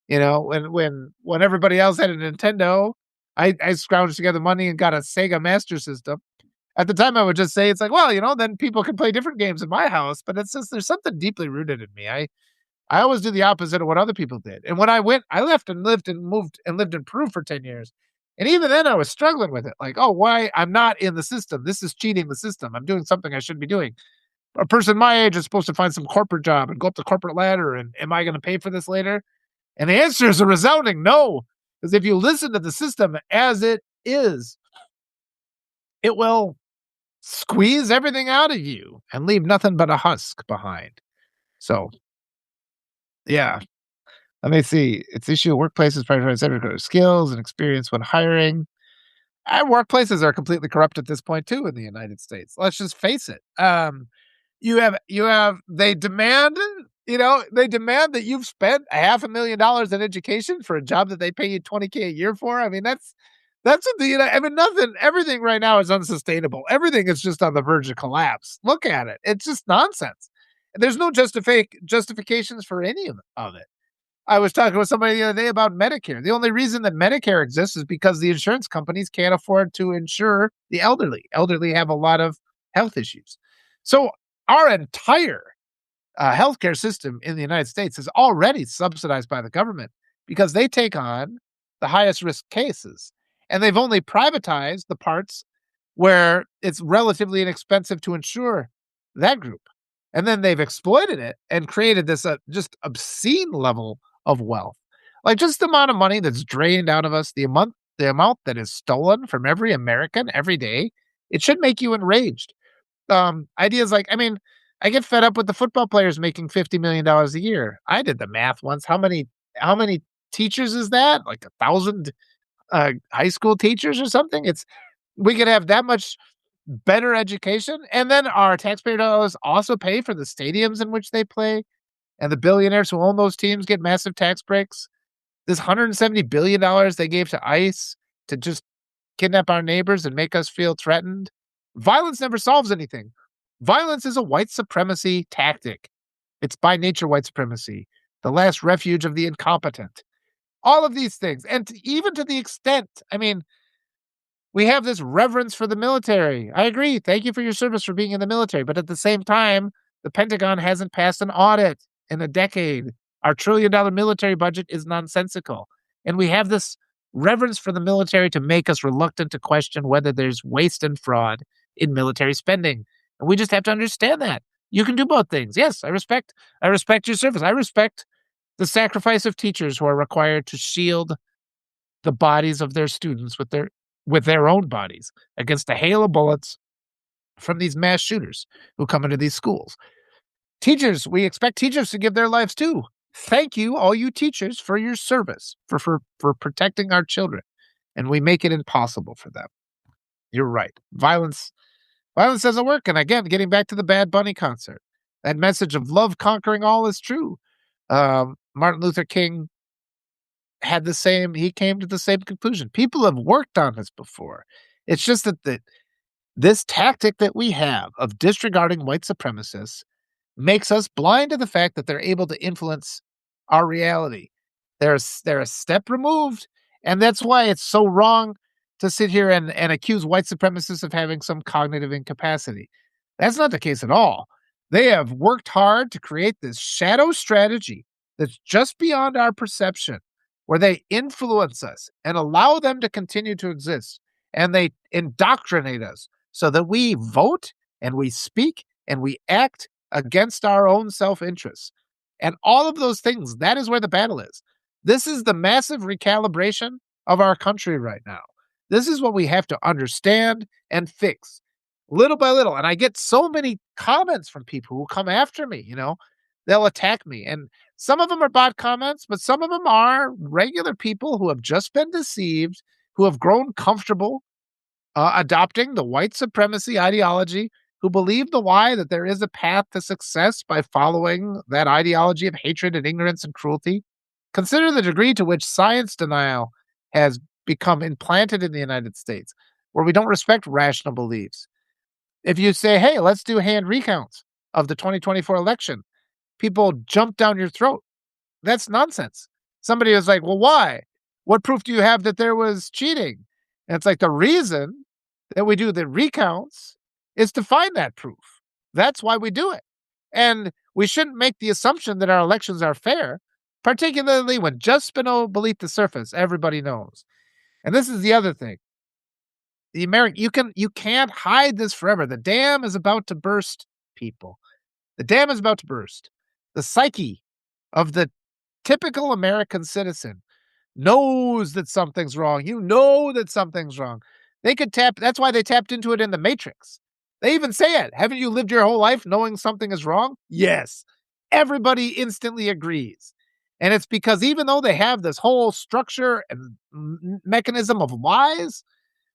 When everybody else had a Nintendo, I scrounged together money and got a Sega Master System. At the time, I would just say, it's like, well, then people can play different games in my house, but it's just, there's something deeply rooted in me. I always do the opposite of what other people did. And when I left and lived and moved and lived in Peru for 10 years. And even then I was struggling with it. Like, oh, why? I'm not in the system. This is cheating the system. I'm doing something I shouldn't be doing. A person my age is supposed to find some corporate job and go up the corporate ladder. And am I going to pay for this later? And the answer is a resounding no. Because if you listen to the system as it is, it will squeeze everything out of you and leave nothing but a husk behind. So Yeah. Let me see. It's issue workplaces prioritize center skills and experience when hiring. Workplaces are completely corrupt at this point too in the United States. Let's just face it. You have they demand, they demand that you've spent $500,000 in education for a job that they pay you 20K a year for. I mean, that's what I mean, everything right now is unsustainable. Everything is just on the verge of collapse. Look at it. It's just nonsense. There's no justifications for any of it. I was talking with somebody the other day about Medicare. The only reason that Medicare exists is because the insurance companies can't afford to insure the elderly. Elderly have a lot of health issues. So our entire healthcare system in the United States is already subsidized by the government because they take on the highest risk cases. And they've only privatized the parts where it's relatively inexpensive to insure that group. And then they've exploited it and created this just obscene level of wealth. Like just the amount of money that's drained out of us, the amount that is stolen from every American every day, it should make you enraged. Ideas like, I mean, I get fed up with the football players making $50 million a year. I did the math once. How many teachers is that? Like 1,000 high school teachers or something? We could have that much better education, and then our taxpayer dollars also pay for the stadiums in which they play, and the billionaires who own those teams get massive tax breaks. This $170 billion they gave to ICE to just kidnap our neighbors and make us feel threatened. Violence never solves anything. Violence is a white supremacy tactic. It's by nature white supremacy, the last refuge of the incompetent. All of these things. And even to the extent, I mean, we have this reverence for the military. I agree. Thank you for your service for being in the military. But at the same time, the Pentagon hasn't passed an audit in a decade. Our $1 trillion military budget is nonsensical. And we have this reverence for the military to make us reluctant to question whether there's waste and fraud in military spending. And we just have to understand that. You can do both things. Yes, I respect your service. I respect the sacrifice of teachers who are required to shield the bodies of their students with their own bodies against a hail of bullets from these mass shooters who come into these schools. Teachers, we expect teachers to give their lives too. Thank you, all you teachers, for your service, for protecting our children. And we make it impossible for them. You're right. Violence doesn't work. And again, getting back to the Bad Bunny concert, that message of love conquering all is true. Martin Luther King he came to the same conclusion. People have worked on this before. It's just that this tactic that we have of disregarding white supremacists makes us blind to the fact that they're able to influence our reality. They're a step removed, and that's why it's so wrong to sit here and accuse white supremacists of having some cognitive incapacity. That's not the case at all. They have worked hard to create this shadow strategy that's just beyond our perception, where they influence us and allow them to continue to exist, and they indoctrinate us so that we vote and we speak and we act against our own self-interests. And all of those things, that is where the battle is. This is the massive recalibration of our country right now. This is what we have to understand and fix little by little. And I get so many comments from people who come after me, they'll attack me. And some of them are bot comments, but some of them are regular people who have just been deceived, who have grown comfortable adopting the white supremacy ideology, who believe the lie that there is a path to success by following that ideology of hatred and ignorance and cruelty. Consider the degree to which science denial has become implanted in the United States, where we don't respect rational beliefs. If you say, hey, let's do hand recounts of the 2024 election, people jump down your throat. That's nonsense. Somebody is like, well, why? What proof do you have that there was cheating? And it's like the reason that we do the recounts is to find that proof. That's why we do it. And we shouldn't make the assumption that our elections are fair, particularly when just beneath the surface, everybody knows. And this is the other thing. You can't hide this forever. The dam is about to burst, people. The dam is about to burst. The psyche of the typical American citizen knows that something's wrong. You know that something's wrong. That's why they tapped into it in The Matrix. They even say it. Haven't you lived your whole life knowing something is wrong? Yes. Everybody instantly agrees. And it's because even though they have this whole structure and mechanism of lies,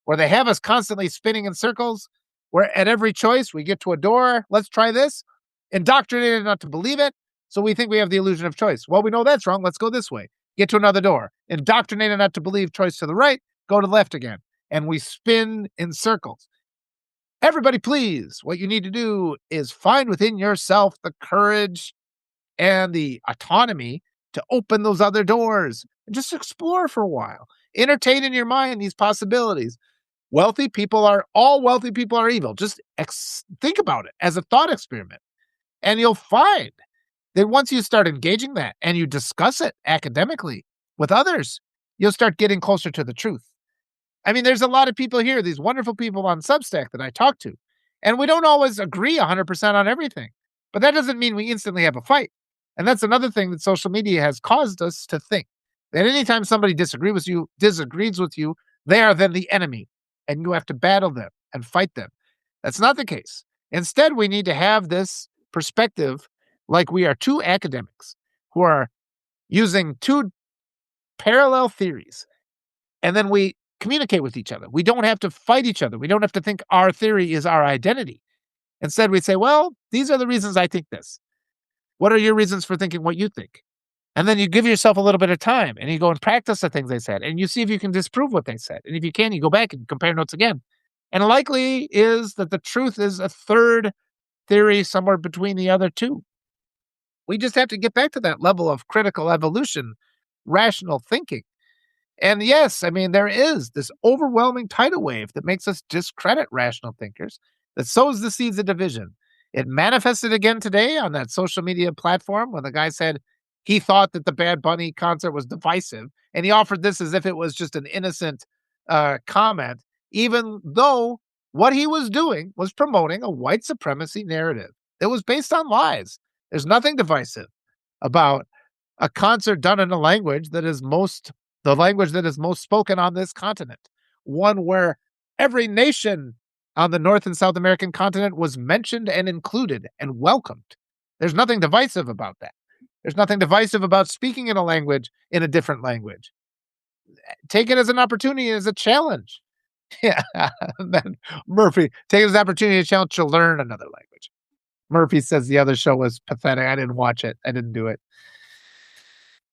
where they have us constantly spinning in circles, where at every choice we get to a door, let's try this, indoctrinated not to believe it. So we think we have the illusion of choice. Well, we know that's wrong. Let's go this way. Get to another door. Indoctrinated not to believe choice to the right, go to the left again. And we spin in circles. Everybody, please, what you need to do is find within yourself the courage and the autonomy to open those other doors and just explore for a while. Entertain in your mind these possibilities. All wealthy people are evil. Just think about it as a thought experiment. And you'll find that once you start engaging that and you discuss it academically with others, you'll start getting closer to the truth. I mean, there's a lot of people here, these wonderful people on Substack that I talk to, and we don't always agree 100% on everything, but that doesn't mean we instantly have a fight. And that's another thing that social media has caused us to think, that anytime somebody disagrees with you, they are then the enemy, and you have to battle them and fight them. That's not the case. Instead, we need to have this perspective like we are two academics who are using two parallel theories, and then we communicate with each other. We don't have to fight each other. We don't have to think our theory is our identity. Instead, we say, well, these are the reasons I think this. What are your reasons for thinking what you think? And then you give yourself a little bit of time and you go and practice the things they said and you see if you can disprove what they said. And if you can, you go back and compare notes again. And likely is that the truth is a third theory somewhere between the other two. We just have to get back to that level of critical evolution, rational thinking. And yes, I mean, there is this overwhelming tidal wave that makes us discredit rational thinkers, that sows the seeds of division. It manifested again today on that social media platform when the guy said he thought that the Bad Bunny concert was divisive, and he offered this as if it was just an innocent comment, even though what he was doing was promoting a white supremacy narrative. It was based on lies. There's nothing divisive about a concert done in a language that is the language that is most spoken on this continent, one where every nation on the North and South American continent was mentioned and included and welcomed. There's nothing divisive about that. There's nothing divisive about speaking in a different language. Take it as an opportunity, as a challenge. Yeah. And then Murphy, take it as an opportunity, a challenge to learn another language. Murphy says the other show was pathetic. I didn't watch it. I didn't do it.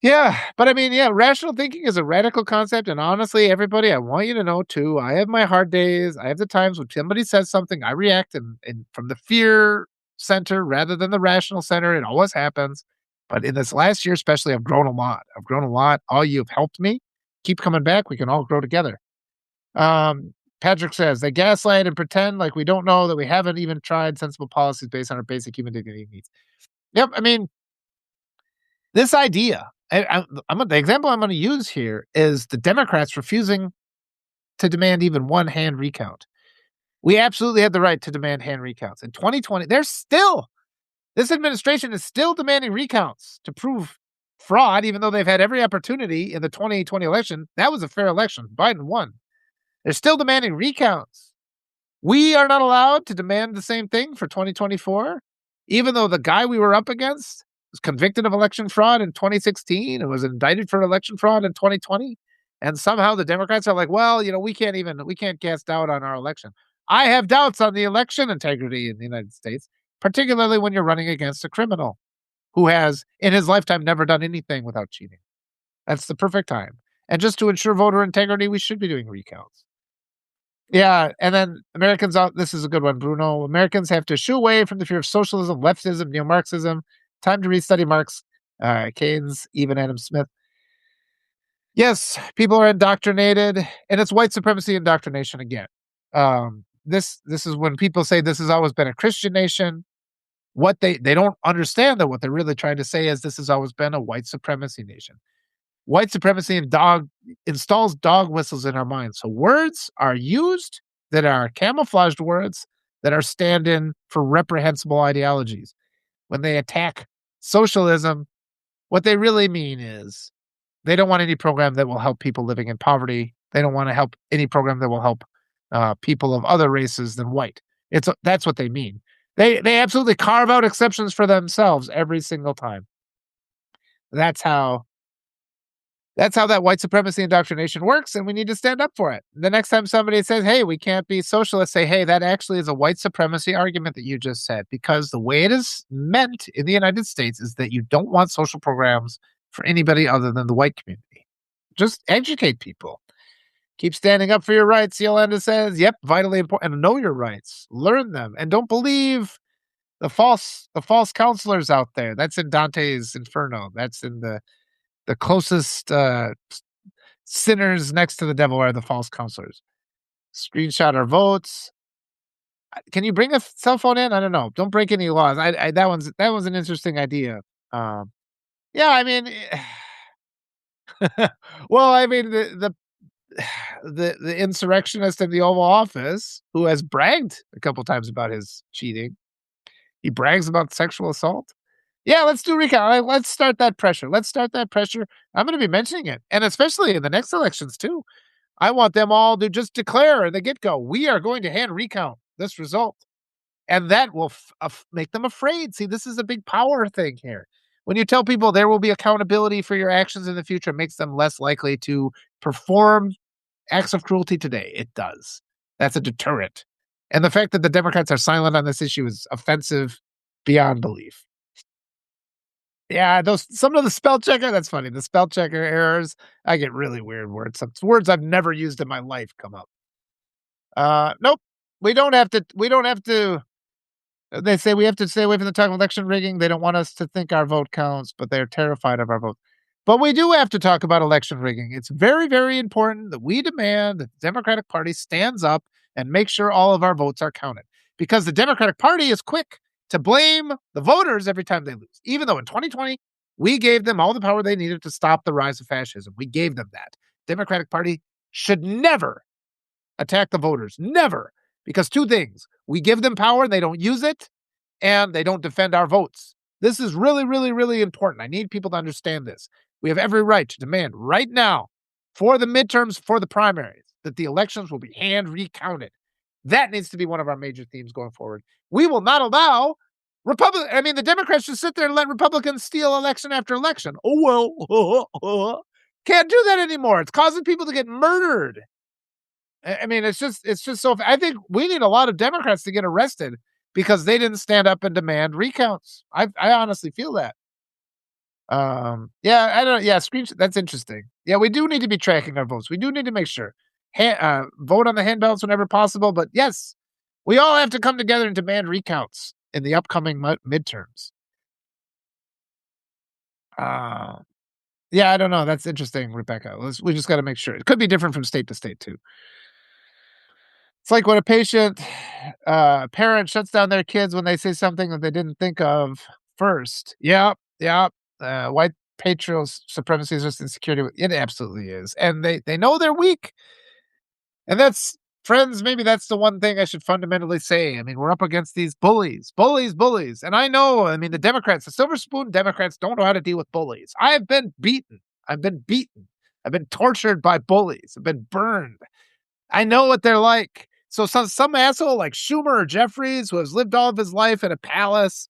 Yeah, but I mean, yeah, rational thinking is a radical concept, and honestly, everybody, I want you to know too, I have my hard days. I have the times when somebody says something, I react and from the fear center rather than the rational center. It always happens. But in this last year, especially, I've grown a lot. I've grown a lot. All you've helped me. Keep coming back. We can all grow together. Patrick says they gaslight and pretend like we don't know that we haven't even tried sensible policies based on our basic human dignity needs. Yep. I mean, this idea, the example I'm going to use here is the Democrats refusing to demand even one hand recount. We absolutely had the right to demand hand recounts. In 2020, this administration is still demanding recounts to prove fraud, even though they've had every opportunity in the 2020 election. That was a fair election. Biden won. They're still demanding recounts. We are not allowed to demand the same thing for 2024, even though the guy we were up against was convicted of election fraud in 2016 and was indicted for election fraud in 2020. And somehow the Democrats are like, well, we can't cast doubt on our election. I have doubts on the election integrity in the United States, particularly when you're running against a criminal who has, in his lifetime, never done anything without cheating. That's the perfect time. And just to ensure voter integrity, we should be doing recounts. Yeah, and then this is a good one, Bruno. Americans have to shoo away from the fear of socialism, leftism, neo-Marxism. Time to restudy Marx, Keynes, even Adam Smith. Yes, people are indoctrinated, and it's white supremacy indoctrination again. This is when people say this has always been a Christian nation. What they don't understand that what they're really trying to say is this has always been a white supremacy nation. White supremacy installs dog whistles in our minds. So words are used that are camouflaged words that are stand-in for reprehensible ideologies. When they attack socialism, what they really mean is they don't want any program that will help people living in poverty. They don't want to help any program that will help people of other races than white. That's what they mean. They absolutely carve out exceptions for themselves every single time. That's how that's how that white supremacy indoctrination works, and we need to stand up for it. The next time somebody says, "Hey, we can't be socialists," say, "Hey, that actually is a white supremacy argument that you just said," because the way it is meant in the United States is that you don't want social programs for anybody other than the white community. Just educate people. Keep standing up for your rights, Yolanda says. Yep, vitally important. And know your rights. Learn them. And don't believe the false counselors out there. That's in Dante's Inferno. That's in the closest sinners next to the devil are the false counselors. Screenshot our votes. Can you bring a cell phone in? I don't know. Don't break any laws. That one's an interesting idea. Um, yeah, I mean, well, I mean the insurrectionist in the Oval Office who has bragged a couple times about his cheating. He brags about sexual assault. Yeah, let's do recount. Let's start that pressure. Let's start that pressure. I'm going to be mentioning it, and especially in the next elections too. I want them all to just declare at the get go, we are going to hand recount this result, and that will make them afraid. See, this is a big power thing here. When you tell people there will be accountability for your actions in the future, it makes them less likely to perform acts of cruelty today. It does. That's a deterrent. And the fact that the Democrats are silent on this issue is offensive beyond belief. Yeah, those some of the spell checker, that's funny. The spell checker errors, I get really weird words. Some words I've never used in my life come up. Nope. We don't have to they say we have to stay away from the talk of election rigging. They don't want us to think our vote counts, but they're terrified of our vote. But we do have to talk about election rigging. It's very, very important that we demand that the Democratic Party stands up and make sure all of our votes are counted. Because the Democratic Party is quick to blame the voters every time they lose. Even though in 2020, we gave them all the power they needed to stop the rise of fascism. We gave them that. Democratic Party should never attack the voters. Never. Because two things: we give them power and they don't use it, and they don't defend our votes. This is really, really, really important. I need people to understand this. We have every right to demand right now, for the midterms, for the primaries, that the elections will be hand recounted. That needs to be one of our major themes going forward. We will not allow the Democrats should sit there and let Republicans steal election after election. Oh, well, can't do that anymore. It's causing people to get murdered. I mean, it's just so. I think we need a lot of Democrats to get arrested because they didn't stand up and demand recounts. I honestly feel that. Yeah, I don't. Yeah, screenshot. That's interesting. Yeah, we do need to be tracking our votes. We do need to make sure vote on the handballots whenever possible. But yes, we all have to come together and demand recounts in the upcoming midterms. Uh, yeah, I don't know. That's interesting, Rebecca. We just got to make sure. It could be different from state to state too. It's like when a parent shuts down their kids when they say something that they didn't think of first. Yep, yep. White patriarchal supremacy is just insecurity. It absolutely is, and they know they're weak. And that's friends. Maybe that's the one thing I should fundamentally say. I mean, we're up against these bullies, bullies, bullies, and I know. I mean, the Democrats, the silver spoon Democrats, don't know how to deal with bullies. I've been beaten. I've been beaten. I've been tortured by bullies. I've been burned. I know what they're like. So some asshole like Schumer or Jeffries, who has lived all of his life in a palace,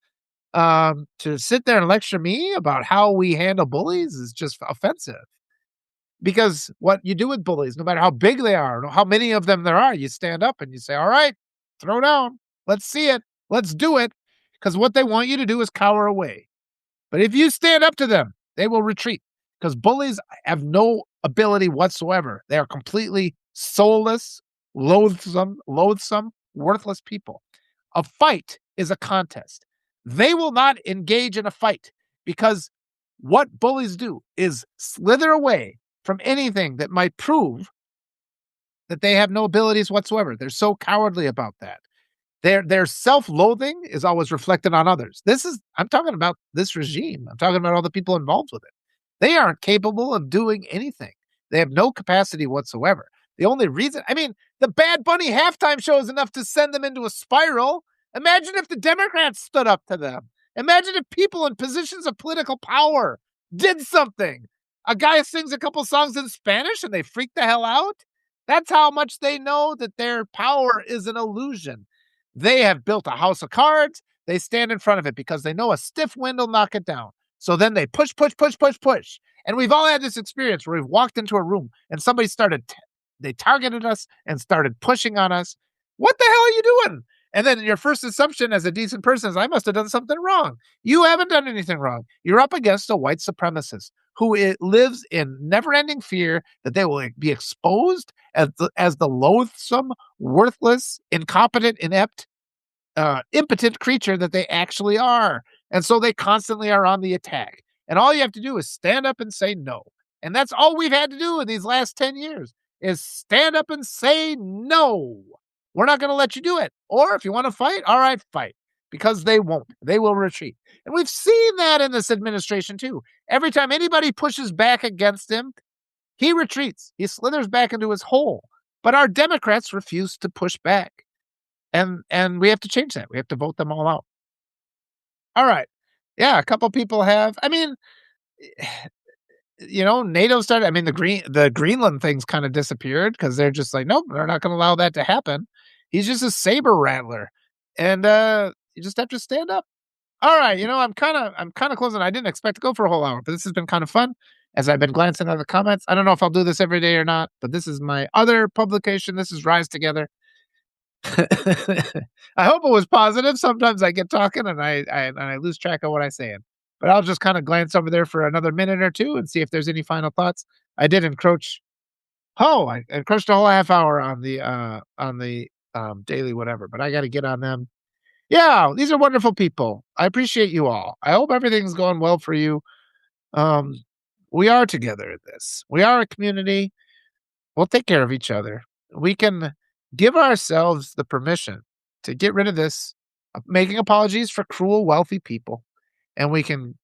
to sit there and lecture me about how we handle bullies is just offensive. Because what you do with bullies, no matter how big they are, how many of them there are, you stand up and you say, "All right, throw down. Let's see it. Let's do it." Because what they want you to do is cower away. But if you stand up to them, they will retreat because bullies have no ability whatsoever. They are completely soulless, loathsome, worthless people. A fight is a contest. They will not engage in a fight because what bullies do is slither away from anything that might prove that they have no abilities whatsoever. They're so cowardly about that. Their self-loathing is always reflected on others. I'm talking about this regime. I'm talking about all the people involved with it. They aren't capable of doing anything. They have no capacity whatsoever. The only reason, the Bad Bunny halftime show is enough to send them into a spiral. Imagine if the Democrats stood up to them. Imagine if people in positions of political power did something. A guy sings a couple songs in Spanish and they freak the hell out. That's how much they know that their power is an illusion. They have built a house of cards. They stand in front of it because they know a stiff wind will knock it down. So then they push, push, push, push, push. And we've all had this experience where we've walked into a room and somebody they targeted us and started pushing on us. What the hell are you doing? And then your first assumption as a decent person is, I must have done something wrong. You haven't done anything wrong. You're up against a white supremacist who lives in never ending fear that they will be exposed as the loathsome, worthless, incompetent, inept, impotent creature that they actually are. And so they constantly are on the attack. And all you have to do is stand up and say no. And that's all we've had to do in these last 10 years is stand up and say no. We're not going to let you do it. Or if you want to fight, all right, fight. Because they won't. They will retreat. And we've seen that in this administration too. Every time anybody pushes back against him, he retreats. He slithers back into his hole. But our Democrats refuse to push back. And we have to change that. We have to vote them all out. All right. Yeah, a couple people have. I mean, NATO started. I mean, the Greenland thing's kind of disappeared because they're just like, nope, they're not going to allow that to happen. He's just a saber rattler, and you just have to stand up. All right, I'm kind of closing. I didn't expect to go for a whole hour, but this has been kind of fun. As I've been glancing at the comments, I don't know if I'll do this every day or not, but this is my other publication. This is Rise Together. I hope it was positive. Sometimes I get talking and I lose track of what I'm saying. But I'll just kind of glance over there for another minute or two and see if there's any final thoughts. I did encroach. Oh, I encroached a whole half hour on the daily whatever, but I got to get on them. Yeah, these are wonderful people. I appreciate you all. I hope everything's going well for you. Um, we are together in this. We are a community. We'll take care of each other. We can give ourselves the permission to get rid of this, making apologies for cruel, wealthy people. And we can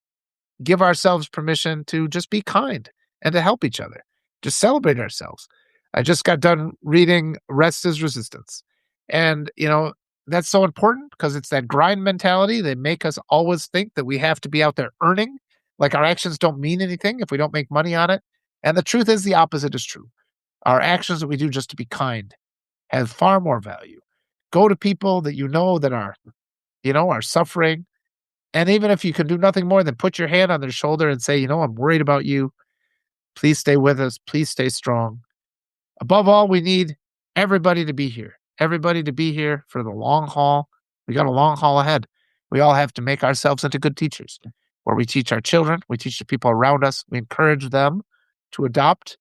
give ourselves permission to just be kind and to help each other, just celebrate ourselves. I just got done reading Rest is Resistance. And, that's so important because it's that grind mentality. They make us always think that we have to be out there earning, like our actions don't mean anything if we don't make money on it. And the truth is the opposite is true. Our actions that we do just to be kind have far more value. Go to people that that are suffering. And even if you can do nothing more than put your hand on their shoulder and say, I'm worried about you. Please stay with us. Please stay strong. Above all, we need everybody to be here. Everybody to be here for the long haul. We got a long haul ahead. We all have to make ourselves into good teachers, where we teach our children, we teach the people around us, we encourage them to adopt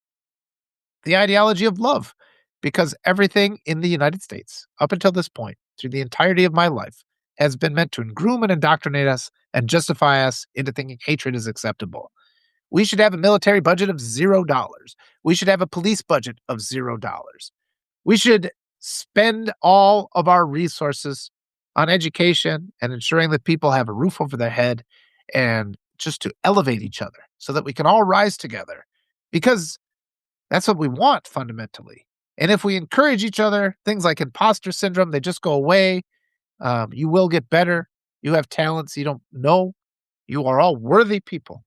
the ideology of love, because everything in the United States, up until this point, through the entirety of my life, has been meant to groom and indoctrinate us and justify us into thinking hatred is acceptable. We should have a military budget of $0. We should have a police budget of $0. We should spend all of our resources on education and ensuring that people have a roof over their head and just to elevate each other so that we can all rise together, because that's what we want fundamentally. And if we encourage each other, things like imposter syndrome, they just go away. You will get better. You have talents you don't know. You are all worthy people.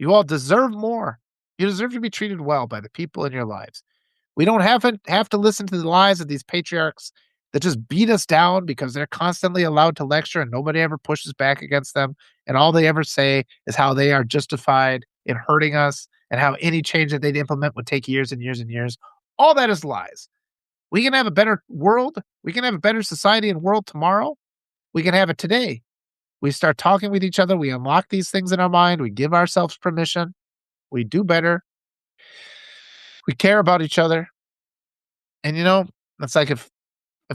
You all deserve more. You deserve to be treated well by the people in your lives. We don't have to listen to the lies of these patriarchs that just beat us down because they're constantly allowed to lecture and nobody ever pushes back against them. And all they ever say is how they are justified in hurting us and how any change that they'd implement would take years and years and years. All that is lies. We can have a better world. We can have a better society and world tomorrow. We can have it today. We start talking with each other. We unlock these things in our mind. We give ourselves permission. We do better. We care about each other. And it's like if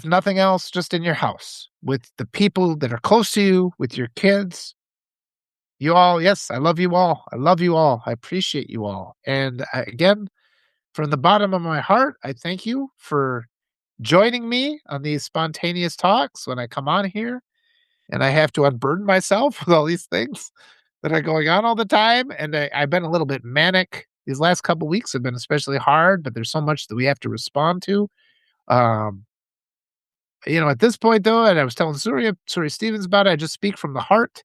nothing else, just in your house with the people that are close to you, with your kids, you all, yes, I love you all. I love you all. I appreciate you all. And again, from the bottom of my heart, I thank you for joining me on these spontaneous talks when I come on here and I have to unburden myself with all these things that are going on all the time. And I've been a little bit manic. These last couple weeks have been especially hard, but there's so much that we have to respond to. Um, at this point, though, and I was telling Surya Stevens about it, I just speak from the heart.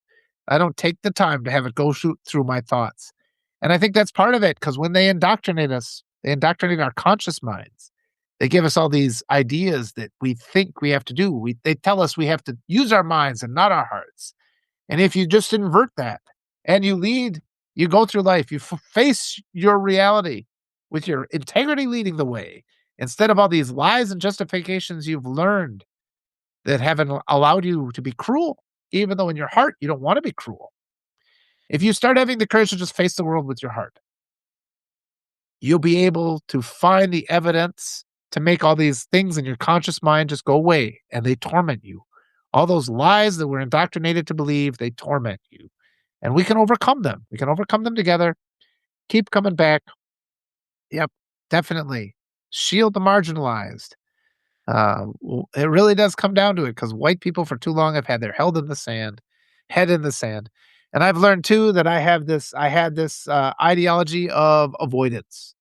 I don't take the time to have it go through my thoughts. And I think that's part of it, because when they indoctrinate us, they indoctrinate our conscious minds. They give us all these ideas that we think we have to do. They tell us we have to use our minds and not our hearts. And if you just invert that and you go through life, you face your reality with your integrity leading the way instead of all these lies and justifications you've learned that haven't allowed you to be cruel, even though in your heart you don't want to be cruel. If you start having the courage to just face the world with your heart, you'll be able to find the evidence to make all these things in your conscious mind just go away and they torment you. All those lies that we're indoctrinated to believe, they torment you. And we can overcome them. We can overcome them together. Keep coming back. Yep, definitely. Shield the marginalized. It really does come down to it because white people for too long have had their head in the sand. And I've learned too that I had this ideology of avoidance.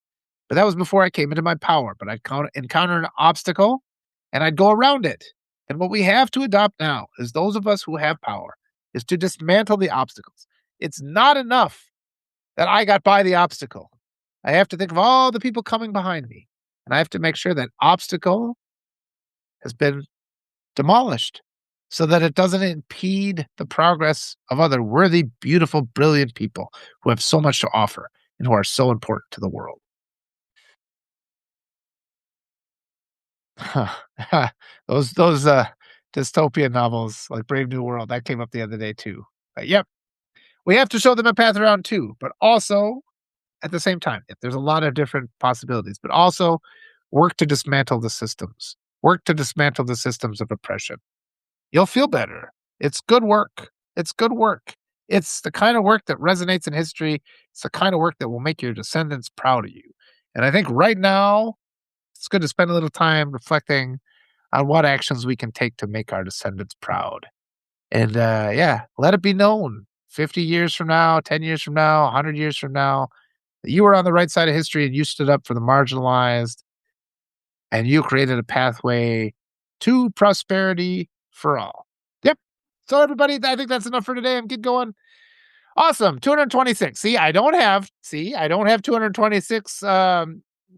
But that was before I came into my power. But I'd encounter an obstacle and I'd go around it. And what we have to adopt now is those of us who have power is to dismantle the obstacles. It's not enough that I got by the obstacle. I have to think of all the people coming behind me. And I have to make sure that obstacle has been demolished so that it doesn't impede the progress of other worthy, beautiful, brilliant people who have so much to offer and who are so important to the world. Those dystopian novels like Brave New World, that came up the other day too. But yep, we have to show them a path around too, but also at the same time, if there's a lot of different possibilities, but also work to dismantle the systems. Work to dismantle the systems of oppression. You'll feel better. It's good work. It's good work. It's the kind of work that resonates in history. It's the kind of work that will make your descendants proud of you. And I think right now, it's good to spend a little time reflecting on what actions we can take to make our descendants proud. And yeah, let it be known 50 years from now, 10 years from now, 100 years from now, that you were on the right side of history and you stood up for the marginalized and you created a pathway to prosperity for all. Yep. So everybody, I think that's enough for today. I'm getting going. Awesome. 226. I don't have 226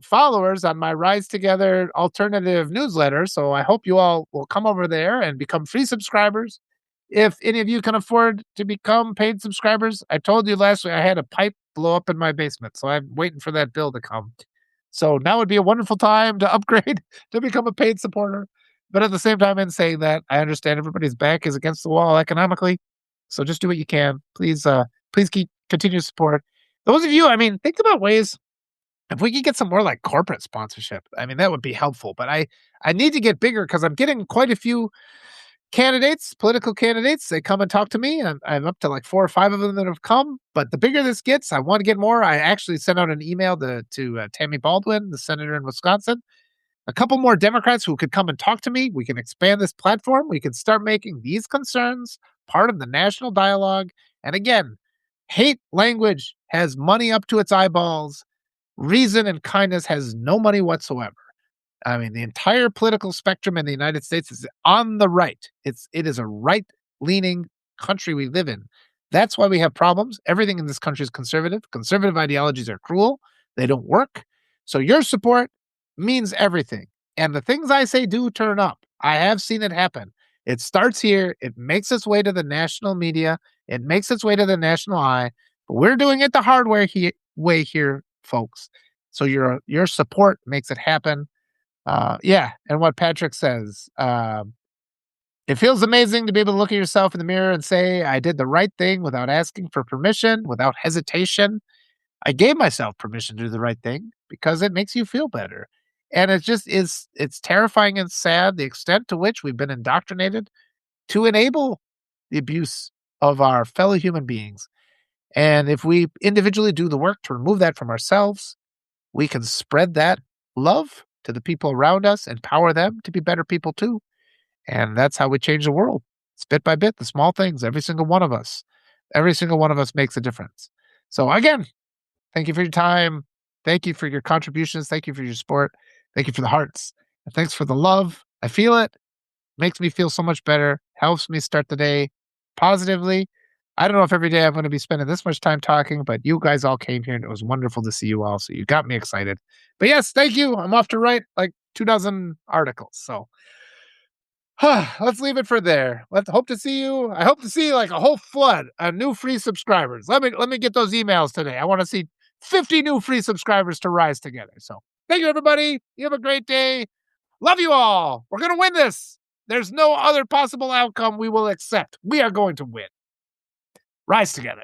followers on my Rise Together alternative newsletter. So I hope you all will come over there and become free subscribers. If any of you can afford to become paid subscribers, I told you last week I had a pipe blow up in my basement. So I'm waiting for that bill to come. So now would be a wonderful time to upgrade to become a paid supporter. But at the same time, in saying that, I understand everybody's back is against the wall economically. So just do what you can. Please keep continue to support. Those of you, I mean, think about ways if we could get some more like corporate sponsorship. I mean, that would be helpful. But I need to get bigger because I'm getting quite a few candidates, political candidates. They come and talk to me. I'm up to like 4 or 5 of them that have come. But the bigger this gets, I want to get more. I actually sent out an email to Tammy Baldwin, the senator in Wisconsin, a couple more Democrats who could come and talk to me. We can expand this platform. We can start making these concerns part of the national dialogue. And again, hate language has money up to its eyeballs. Reason and kindness has no money whatsoever. I mean, the entire political spectrum in the United States is on the right. It is a right-leaning country we live in. That's why we have problems. Everything in this country is conservative. Conservative ideologies are cruel. They don't work. So your support means everything. And the things I say do turn up. I have seen it happen. It starts here. It makes its way to the national media. It makes its way to the national eye. But we're doing it the hard way here, folks. So your support makes it happen. Yeah, and what Patrick says, it feels amazing to be able to look at yourself in the mirror and say, I did the right thing without asking for permission, without hesitation. I gave myself permission to do the right thing because it makes you feel better. And it's terrifying and sad the extent to which we've been indoctrinated to enable the abuse of our fellow human beings. And if we individually do the work to remove that from ourselves, we can spread that love to the people around us, empower them to be better people too. And that's how we change the world. It's bit by bit, the small things, every single one of us makes a difference. So again, thank you for your time. Thank you for your contributions. Thank you for your support. Thank you for the hearts. And thanks for the love. I feel it. Makes me feel so much better. Helps me start the day positively. I don't know if every day I'm going to be spending this much time talking, but you guys all came here and it was wonderful to see you all. So you got me excited. But yes, thank you. I'm off to write like 2 dozen articles. So Let's leave it for there. Let's hope to see you. I hope to see like a whole flood of new free subscribers. Let me get those emails today. I want to see 50 new free subscribers to rise together. So thank you, everybody. You have a great day. Love you all. We're gonna win this. There's no other possible outcome we will accept. We are going to win. Rise together.